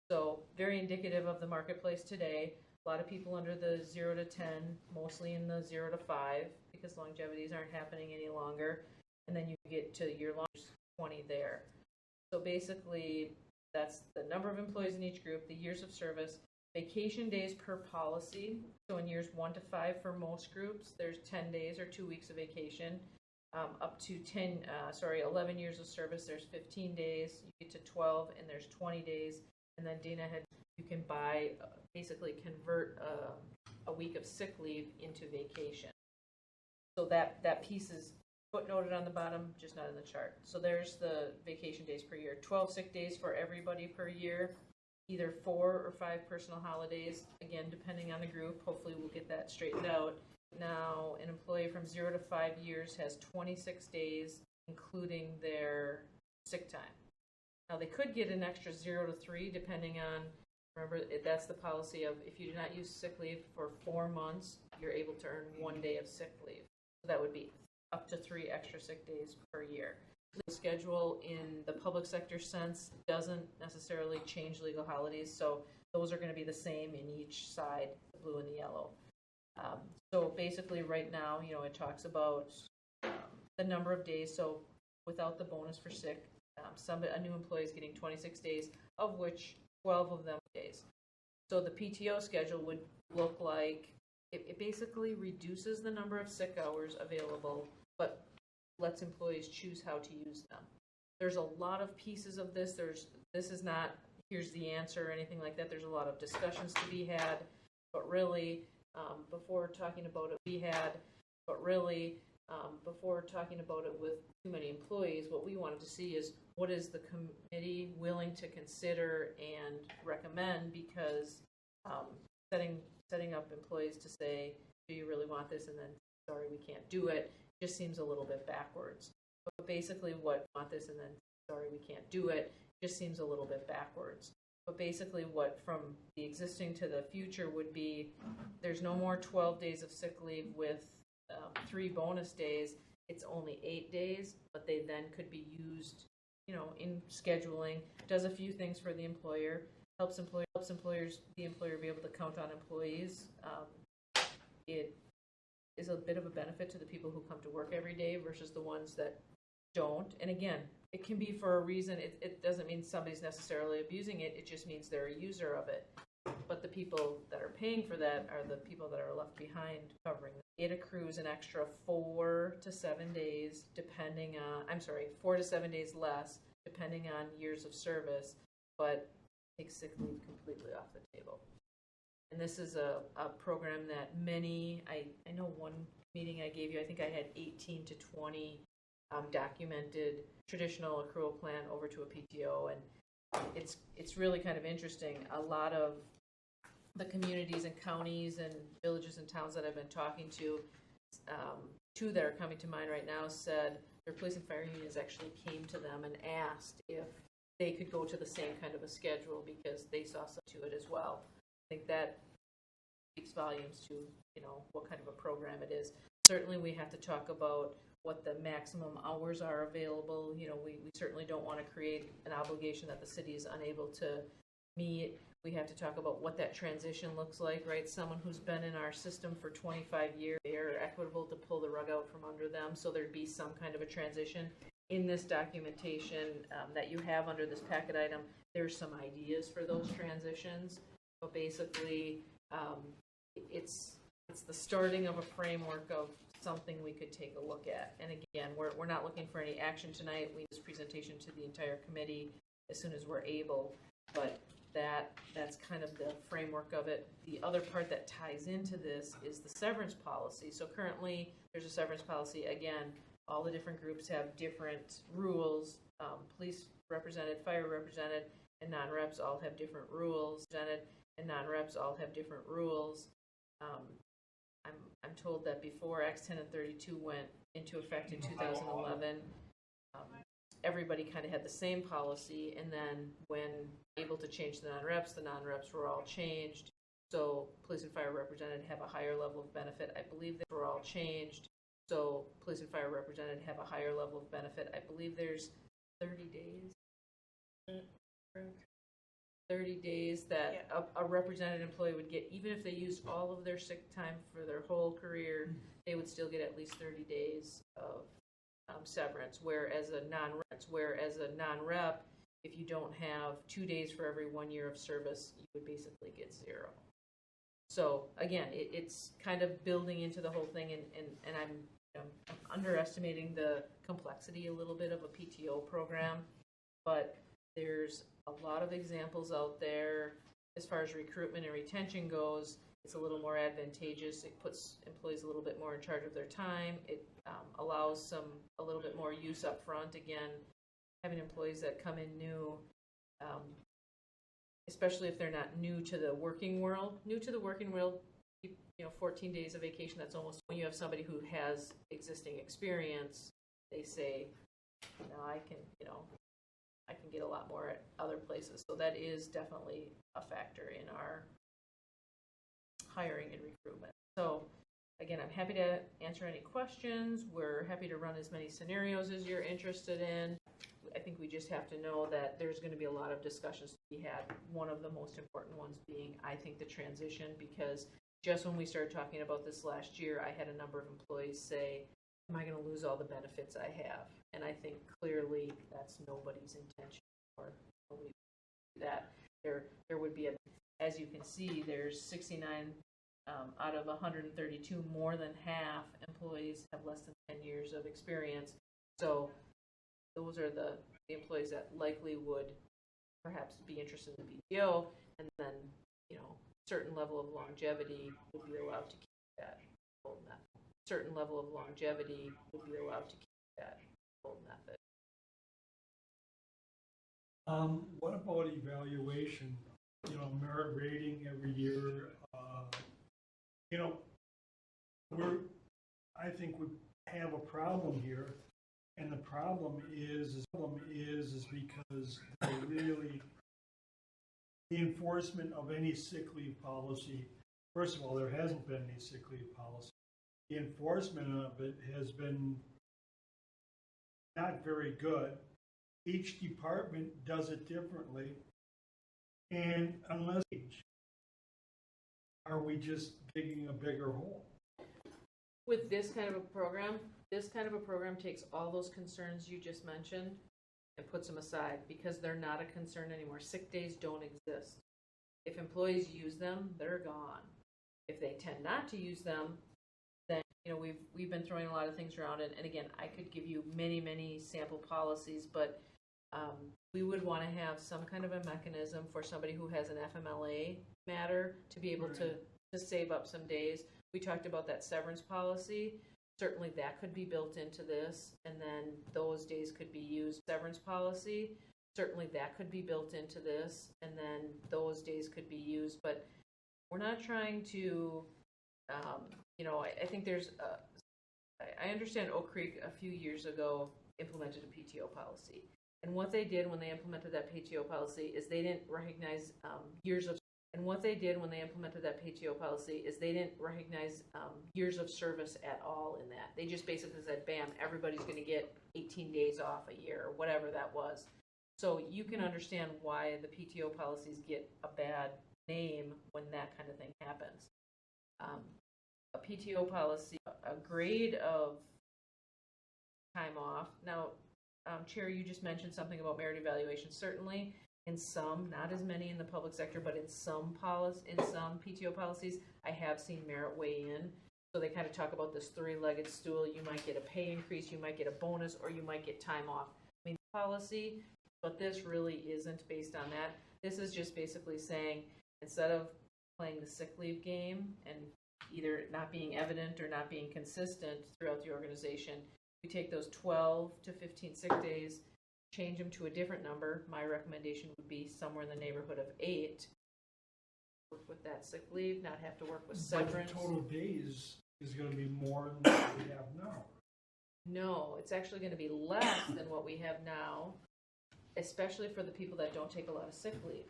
So very indicative of the marketplace today. A lot of people under the 0 to 10, mostly in the 0 to 5, because longevities aren't happening any longer. And then you get to year long, 20 there. So basically, that's the number of employees in each group, the years of service, vacation days per policy. So in years 1 to 5 for most groups, there's 10 days or 2 weeks of vacation. Up to 11 years of service, there's 15 days. You get to 12, and there's 20 days. And then Dana had, you can buy, basically convert a week of sick leave into vacation. So that piece is footnoted on the bottom, just not in the chart. So there's the vacation days per year. 12 sick days for everybody per year, either 4 or 5 personal holidays, again, depending on the group. Hopefully we'll get that straightened out. Now, an employee from 0 to 5 years has 26 days, including their sick time. Now, they could get an extra 0 to 3, depending on, remember, that's the policy of if you do not use sick leave for 4 months, you're able to earn 1 day of sick leave. So that would be up to 3 extra sick days per year. The schedule in the public sector sense doesn't necessarily change legal holidays, so those are going to be the same in each side, the blue and the yellow. So basically right now, it talks about the number of days. So without the bonus for sick, a new employee is getting 26 days, of which 12 of them are days. So the PTO schedule would look like, it basically reduces the number of sick hours available, but lets employees choose how to use them. There's a lot of pieces of this. This is not, here's the answer or anything like that. There's a lot of discussions to be had, but really, before talking about it with too many employees, what we wanted to see is what is the committee willing to consider and recommend, because setting up employees to say, do you really want this, and then, sorry, we can't do it, just seems a little bit backwards. But basically what from the existing to the future would be, there's no more 12 days of sick leave with 3 bonus days. it's only 8 days, but they then could be used, you know, in scheduling, does a few things for the employer, helps employers, the employer be able to count on employees. It is a bit of a benefit to the people who come to work every day versus the ones that don't. And again, it can be for a reason. It doesn't mean somebody's necessarily abusing it. It just means they're a user of it. But the people that are paying for that are the people that are left behind covering it. It accrues an extra 4 to 7 days, 4 to 7 days less, depending on years of service, but takes sick leave completely off the table. And this is a program that many, I know one meeting I gave you, I think I had 18 to 20 documented traditional accrual plan over to a PTO, and it's really kind of interesting. A lot of the communities and counties and villages and towns that I've been talking to, two that are coming to mind right now, said their police and fire unions actually came to them and asked if they could go to the same kind of a schedule because they saw some to it as well. I think that speaks volumes to, you know, what kind of a program it is. Certainly we have to talk about what the maximum hours are available. You know, we certainly don't want to create an obligation that the city is unable to meet. We have to talk about what that transition looks like, right? Someone who's been in our system for 25 years, they are equitable to pull the rug out from under them, so there'd be some kind of a transition. In this documentation that you have under this packet item, there's some ideas for those transitions, but basically it's the starting of a framework of something we could take a look at. And again, we're not looking for any action tonight. We need this presentation to the entire committee as soon as we're able, but that's kind of the framework of it. The other part that ties into this is the severance policy. So currently there's a severance policy. Again, all the different groups have different rules. Police represented, fire represented, and non-reps all have different rules. And non-reps all have different rules. I'm told that before Acts 10 and 32 went into effect in 2011, everybody kind of had the same policy, and then when able to change the non-reps were all changed. So police and fire represented have a higher level of benefit. I believe they were all changed. So police and fire represented have a higher level of benefit. I believe there's 30 days. 30 days that a represented employee would get, even if they used all of their sick time for their whole career, they would still get at least 30 days of severance, whereas a non-rep, if you don't have 2 days for every 1 year of service, you would basically get 0. So again, it's kind of building into the whole thing, and I'm underestimating the complexity a little bit of a PTO program, but there's a lot of examples out there. As far as recruitment and retention goes, it's a little more advantageous. It puts employees a little bit more in charge of their time. It allows a little bit more use up front. Again, having employees that come in new, especially if they're not new to the working world. New to the working world, 14 days of vacation, that's almost, when you have somebody who has existing experience, they say, I can get a lot more at other places. So that is definitely a factor in our hiring and recruitment. So again, I'm happy to answer any questions. We're happy to run as many scenarios as you're interested in. I think we just have to know that there's going to be a lot of discussions to be had. One of the most important ones being, I think, the transition, because just when we started talking about this last year, I had a number of employees say, am I going to lose all the benefits I have? And I think clearly that's nobody's intention, or nobody would do that. There would be as you can see, there's 69 out of 132, more than half employees have less than 10 years of experience. So those are the employees that likely would perhaps be interested in the PTO, and then, certain level of longevity would be allowed to keep that old method. Certain level of longevity would be allowed to keep that old method. What about evaluation? Merit rating every year. I think we have a problem here, and the problem is because the enforcement of any sick leave policy. First of all, there hasn't been any sick leave policy. The enforcement of it has been not very good. Each department does it differently. And unless, are we just digging a bigger hole? With this kind of a program takes all those concerns you just mentioned and puts them aside because they're not a concern anymore. Sick days don't exist. If employees use them, they're gone. If they tend not to use them, then, you know, we've been throwing a lot of things around, and again, I could give you many sample policies, but we would want to have some kind of a mechanism for somebody who has an FMLA matter to be able to save up some days. We talked about that severance policy. Certainly that could be built into this, and then those days could be used. Severance policy, certainly that could be built into this, and then those days could be used. But we're not trying to, you know, I think there's, I understand Oak Creek a few years ago implemented a PTO policy. And what they did when they implemented that PTO policy is they didn't recognize years of years of service at all in that. They just basically said, bam, everybody's going to get 18 days off a year or whatever that was. So you can understand why the PTO policies get a bad name when that kind of thing happens. A PTO policy, a grade of time off. Now, Chair, you just mentioned something about merit evaluation. Certainly, in some, not as many in the public sector, but in some PTO policies, I have seen merit weigh in. So they kind of talk about this three-legged stool. You might get a pay increase, you might get a bonus, or you might get time off. I mean, policy, but this really isn't based on that. This is just basically saying, instead of playing the sick leave game and either not being evident or not being consistent throughout the organization, we take those 12 to 15 sick days, change them to a different number. My recommendation would be somewhere in the neighborhood of 8. Work with that sick leave, not have to work with severance. But the total days is going to be more than what we have now. No, it's actually going to be less than what we have now, especially for the people that don't take a lot of sick leave.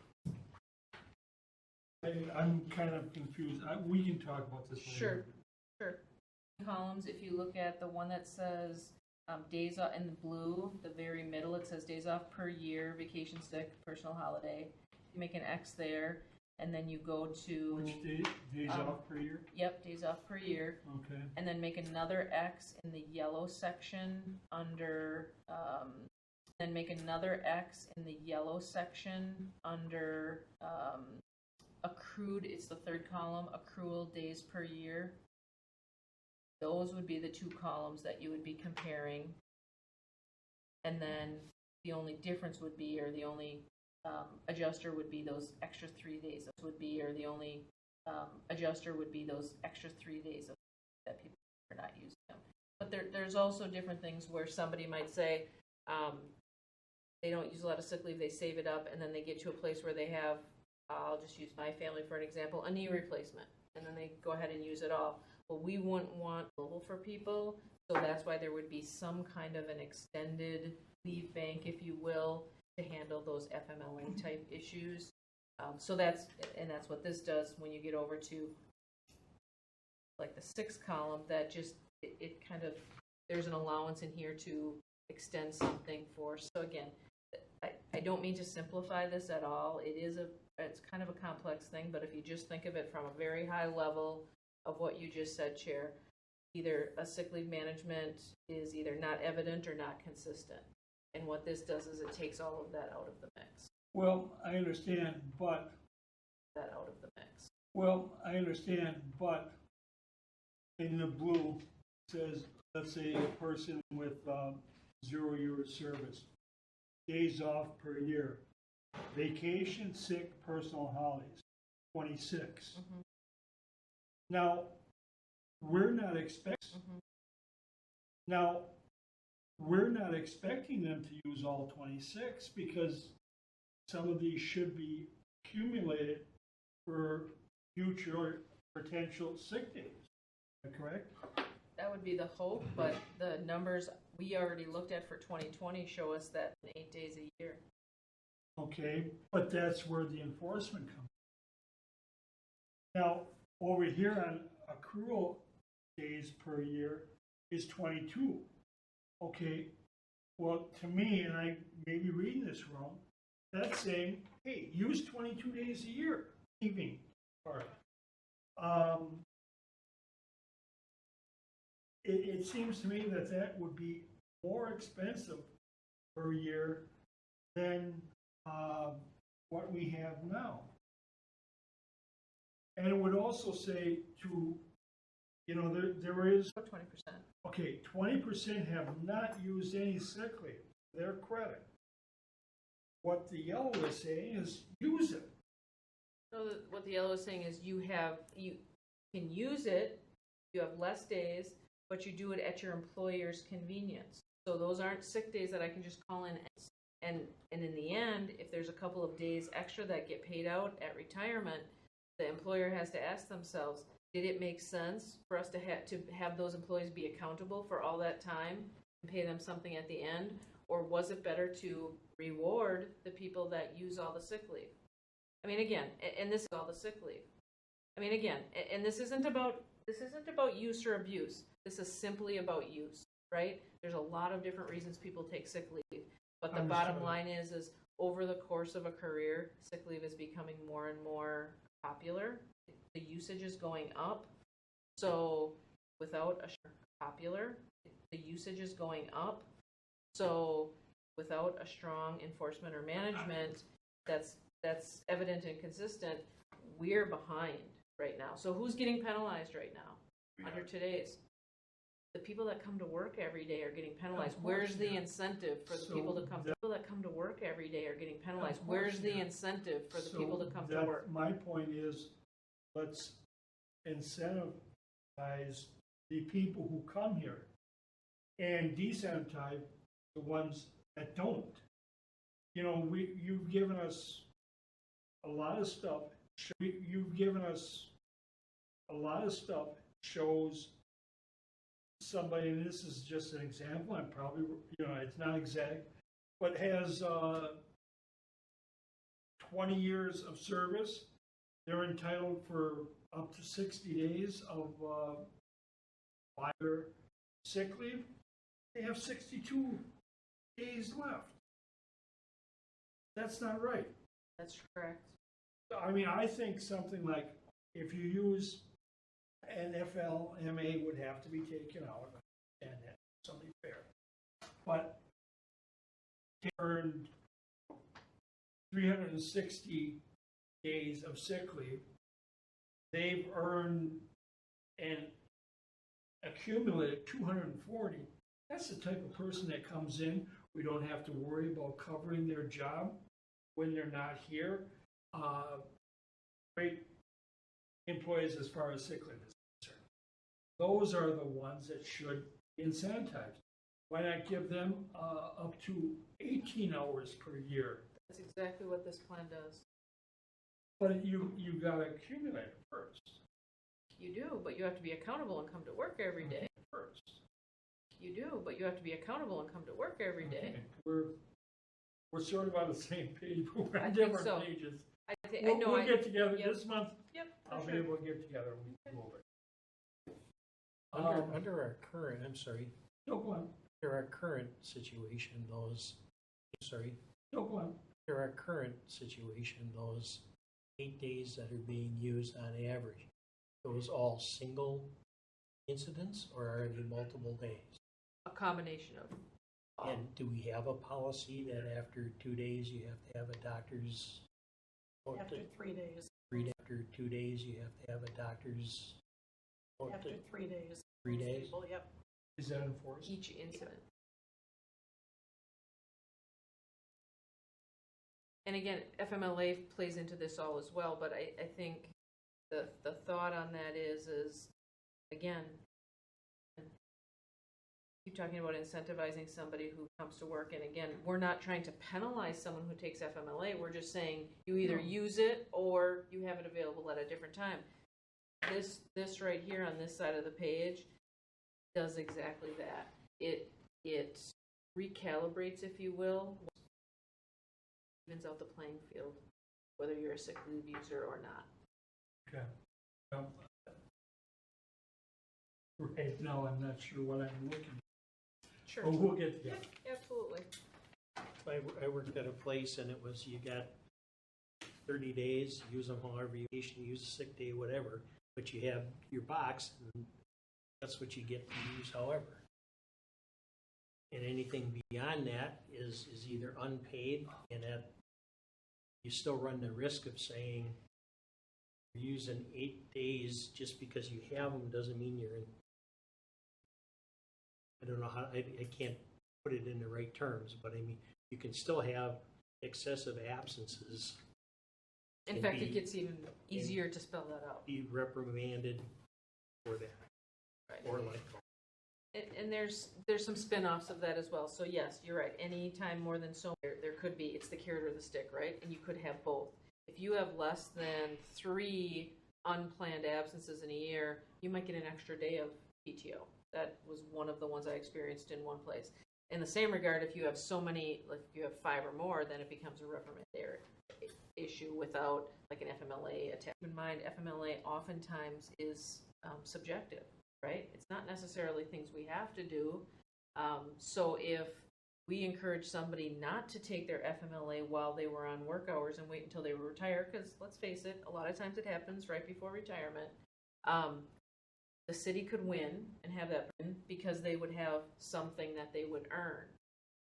I'm kind of confused. We can talk about this later. Sure. Columns, if you look at the one that says days off in the blue, the very middle, it says days off per year, vacation, sick, personal holiday. You make an X there, and then you go to Which days off per year? Yep, days off per year, Okay. and then make another X in the yellow section under. Then make another X in the yellow section under accrued. It's the third column, accrual days per year. Those would be the two columns that you would be comparing. And then the only difference would be, or the only adjuster would be those extra 3 days. This would be, or the only adjuster would be those extra 3 days that people are not using them. But there's also different things where somebody might say they don't use a lot of sick leave, they save it up, and then they get to a place where they have, I'll just use my family for an example, a knee replacement, and then they go ahead and use it all. Well, we wouldn't want global for people, so that's why there would be some kind of an extended leave bank, if you will, to handle those FMLA type issues. So that's what this does when you get over to like the 6th column, that just, it kind of, there's an allowance in here to extend something for. So again, I don't mean to simplify this at all. It's kind of a complex thing, but if you just think of it from a very high level of what you just said, Chair, either a sick leave management is either not evident or not consistent. And what this does is it takes all of that out of the mix. Well, I understand, but in the blue says, let's say a person with 0 years service, days off per year, vacation, sick, personal holidays, 26. Mm-hmm. Now, we're not expecting them to use all 26 because some of these should be accumulated for future potential sick days. Is that correct? That would be the hope, but the numbers we already looked at for 2020 show us that in 8 days a year. Okay, but that's where the enforcement comes. Now, over here on accrual days per year is 22. Okay, Well, to me, and I may be reading this wrong, that's saying, hey, use 22 days a year, leaving part. It seems to me that that would be more expensive per year than what we have now. And it would also say to, you know, there is, 20%. okay, 20% have not used any sick leave, their credit. What the yellow is saying is use it. So what the yellow is saying is you can use it, you have less days, but you do it at your employer's convenience. So those aren't sick days that I can just call in. And in the end, if there's a couple of days extra that get paid out at retirement, the employer has to ask themselves, did it make sense for us to have those employees be accountable for all that time and pay them something at the end? Or was it better to reward the people that use all the sick leave? I mean, again, and this is all the sick leave. I mean, again, and this isn't about use or abuse. This is simply about use, right? There's a lot of different reasons people take sick leave. But the bottom line is over the course of a career, sick leave is becoming more and more popular. The usage is going up. So without the usage is going up. So without a strong enforcement or management that's evident and consistent, we're behind right now. So who's getting penalized right now under today's? The people that come to work every day are getting penalized. Where's the incentive for the people to come? People that come to work every day are getting penalized. Where's the incentive for the people to come to work? My point is, let's incentivize the people who come here and desincentivize the ones that don't. You know, you've given us a lot of stuff. You've given us a lot of stuff shows somebody, and this is just an example, I'm probably, you know, it's not exact, but has 20 years of service. They're entitled for up to 60 days of fire sick leave. They have 62 days left. That's not right. That's correct. I mean, I think something like if you use an FLMA would have to be taken out, and that's something fair. But they earned 360 days of sick leave. They've earned and accumulated 240. That's the type of person that comes in. We don't have to worry about covering their job when they're not here. Great employees as far as sick leave is concerned. Those are the ones that should be incentivized. Why not give them up to 18 hours per year? That's exactly what this plan does. But you got to accumulate it first. You do, but you have to be accountable and come to work every day. First. You do, but you have to be accountable and come to work every day. Okay. We're sort of on the same page, but we're I on think different so. pages. We'll get together yep. this month. Yep, I'll for be sure. able to get together and we can go over it. Under our current, I'm sorry, No, go on. under our current situation, No, go on. under our current situation, those 8 days that are being used on average, those all single incidents or are they multiple days? A combination of. And do we have a policy that after 2 days you have to have a doctor's? After 3 days. After 2 days you have to have a doctor's? After 3 days. 3 days? People, yep. Is that enforced? Each incident. And again, FMLA plays into this all as well, but I think the thought on that is again, keep talking about incentivizing somebody who comes to work, and again, we're not trying to penalize someone who takes FMLA, we're just saying you either use it or you have it available at a different time. This right here on this side of the page does exactly that. It recalibrates, if you will, evens out the playing field, whether you're a sick leave user or not. Okay. Right now, I'm not sure what I'm looking at. Sure. Well, we'll get Yeah, together. absolutely. I worked at a place and it was, you got 30 days, use them however you wish, use a sick day, whatever, but you have your box, and that's what you get to use however. And anything beyond that is either unpaid, and that you still run the risk of saying you're using 8 days just because you have them doesn't mean you're in. I don't know how, I can't put it in the right terms, but I mean, you can still have excessive absences, In Can fact, be- it gets even easier to spell that out. be reprimanded for that, Right. or like, And there's some spin-offs of that as well. So yes, you're right. Anytime more than so, there could be, it's the carrot or the stick, right? And you could have both. If you have less than 3 unplanned absences in a year, you might get an extra day of PTO. That was one of the ones I experienced in one place. In the same regard, if you have so many, like if you have 5 or more, then it becomes a reprimandary issue without like an FMLA attack. Keep in mind, FMLA oftentimes is subjective, right? It's not necessarily things we have to do. So if we encourage somebody not to take their FMLA while they were on work hours and wait until they were retired, because let's face it, a lot of times it happens right before retirement, the city could win and have that because they would have something that they would earn.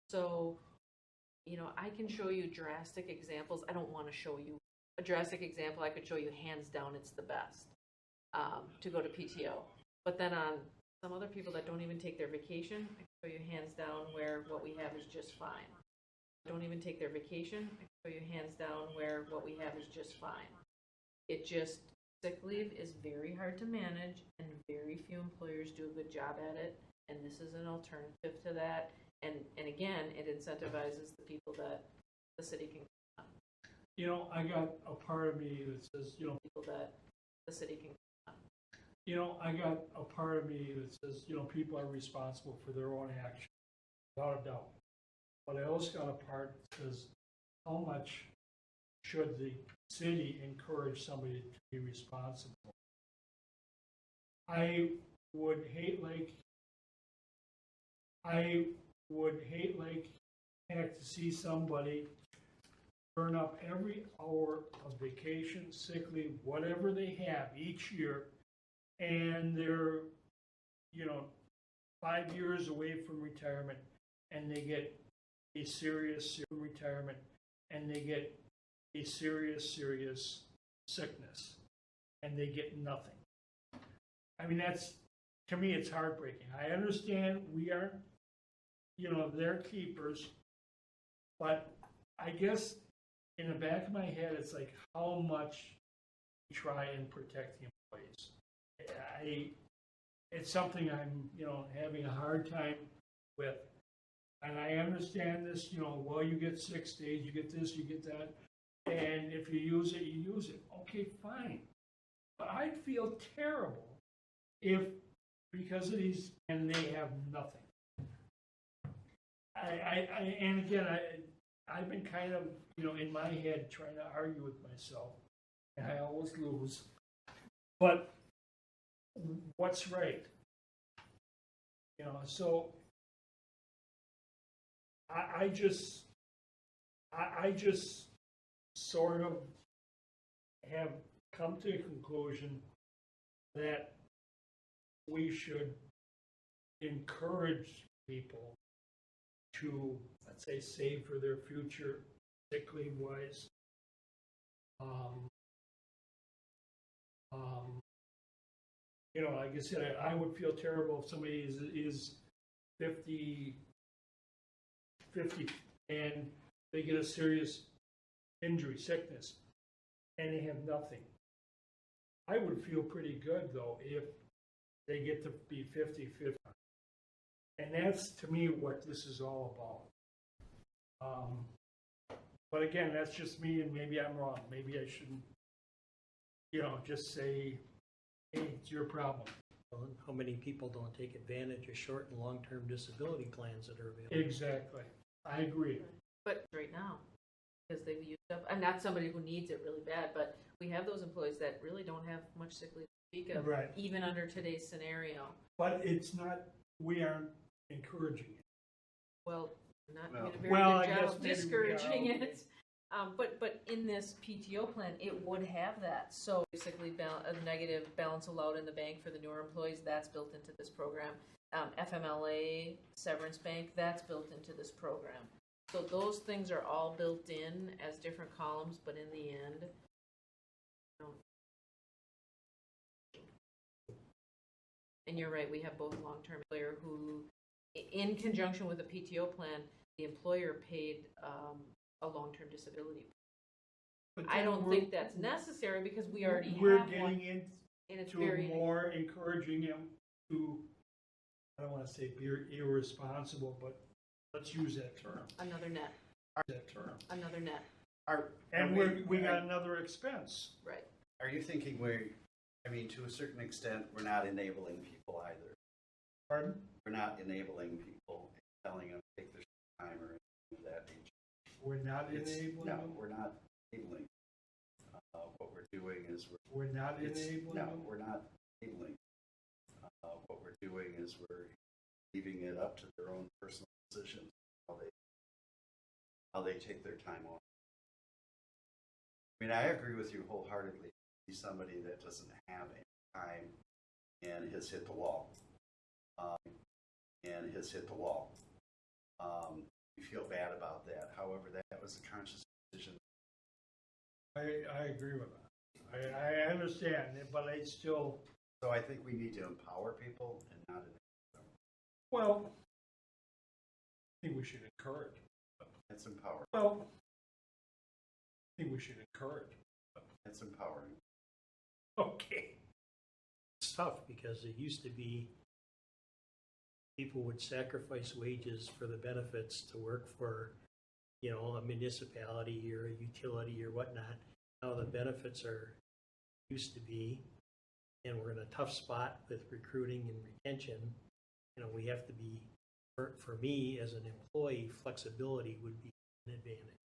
So, you know, I can show you drastic examples. I don't want to show you a drastic example. I could show you hands down it's the best to go to PTO. But then on some other people that don't even take their vacation, I can show you hands down where what we have is just fine. Don't even take their vacation, I can show you hands down where what we have is just fine. It just, sick leave is very hard to manage and very few employers do a good job at it. And this is an alternative to that. And again, it incentivizes the people that the city can, You know, I got a part of me that says, people that the city can. I got a part of me that says, people are responsible for their own actions, without a doubt. But I also got a part that says, how much should the city encourage somebody to be responsible? I would hate like heck to see somebody burn up every hour of vacation, sick leave, whatever they have each year, and they're, 5 years away from retirement, and they get a serious retirement, and they get a serious sickness, and they get nothing. I mean, to me, it's heartbreaking. I understand we aren't, they're keepers, but I guess in the back of my head, it's like how much we try and protect the employees. It's something I'm, having a hard time with. And I understand this, well, you get 6 days, you get this, you get that. And if you use it, you use it. Okay, fine. But I'd feel terrible if, because of these, and they have nothing. And again, I've been kind of, in my head trying to argue with myself, and I always lose. But what's right? So I just sort of have come to a conclusion that we should encourage people to, let's say, save for their future, sick leave wise. Like I said, I would feel terrible if somebody is 50 and they get a serious injury, sickness, and they have nothing. I would feel pretty good, though, if they get to be 50-50. And that's, to me, what this is all about. But again, that's just me, and maybe I'm wrong. Maybe I shouldn't, just say, hey, it's your problem. how many people don't take advantage of short and long-term disability plans that are available? Exactly. I agree. But right now, because they've used up, and not somebody who needs it really bad, but we have those employees that really don't have much sick leave to speak of, Right. even under today's scenario. But it's not, we aren't encouraging it. well, not doing a Well- very Well, I good job guess of maybe we are, discouraging okay. it. But in this PTO plan, it would have that. So basically, a negative balance allowed in the bank for the newer employees, that's built into this program. FMLA, severance bank, that's built into this program. So those things are all built in as different columns, but in the end, and you're right, we have both long-term employer who, in conjunction with the PTO plan, the employer paid a long-term disability. But I then don't we're- think that's necessary because we already We're have one, getting and it's into very, more encouraging him to, I don't wanna say be irresponsible, but let's use that term, another net, that term. another net, And we got another expense. right. Are you thinking I mean, to a certain extent, we're not enabling people either. Pardon? We're not enabling people, telling them to take their time or anything of that nature. We're not It's- enabling No, them? we're not enabling. What we're doing is We're not it's- enabling No, them? we're not enabling. What we're doing is we're leaving it up to their own personal decisions, how they take their time off. I mean, I agree with you wholeheartedly. He's somebody that doesn't have any time and has hit the wall. You feel bad about that. However, that was a conscious decision. I agree with that. I understand, it, but I still, So I think we need to empower people and not enable them. well, I think we should encourage. That's empowering. Well, I think we should encourage. That's empowering. Okay. It's tough because it used to be people would sacrifice wages for the benefits to work for, a municipality or a utility or whatnot. Now the benefits used to be, and we're in a tough spot with recruiting and retention. We have to be, for me as an employee, flexibility would be an advantage.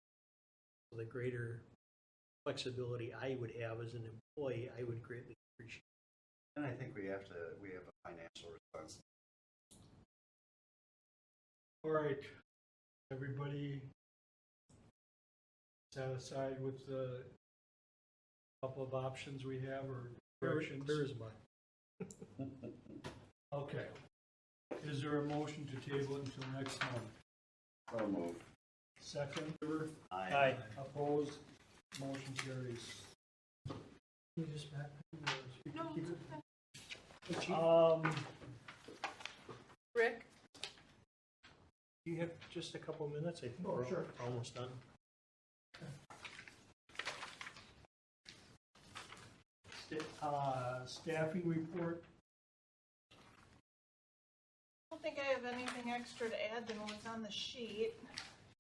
So the greater flexibility I would have as an employee, I would greatly appreciate. And I think we have a financial responsibility. All right, everybody satisfied with the couple of options we have or corrections? Clear as mud. Okay. Is there a motion to table it until next month? So move. Second, Aye. opposed, motion carries. Can you just back? No, keep it's it? Rick? Do you have just a couple minutes? I think Oh, we're sure. almost done. Staffing report, I don't think I have anything extra to add than what's on the sheet.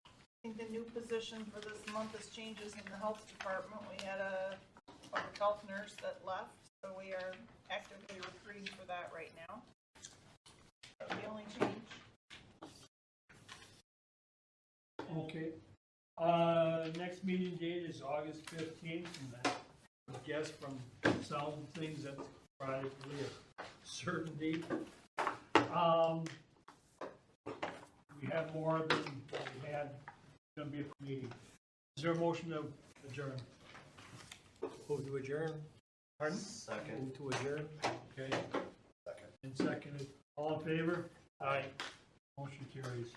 I think the new position for this month is changes in the health department. We had a public health nurse that left, so we are actively recruiting for that right now. That's the only change. okay. Next meeting date is August 15th, and I guess from sound things, that's probably a certainty. We have more than what we had, it's gonna be a meeting. Is there a motion to adjourn? Move to adjourn. Pardon? Second. Move to adjourn. Okay, Second. and seconded. All in favor? Aye. Motion carries.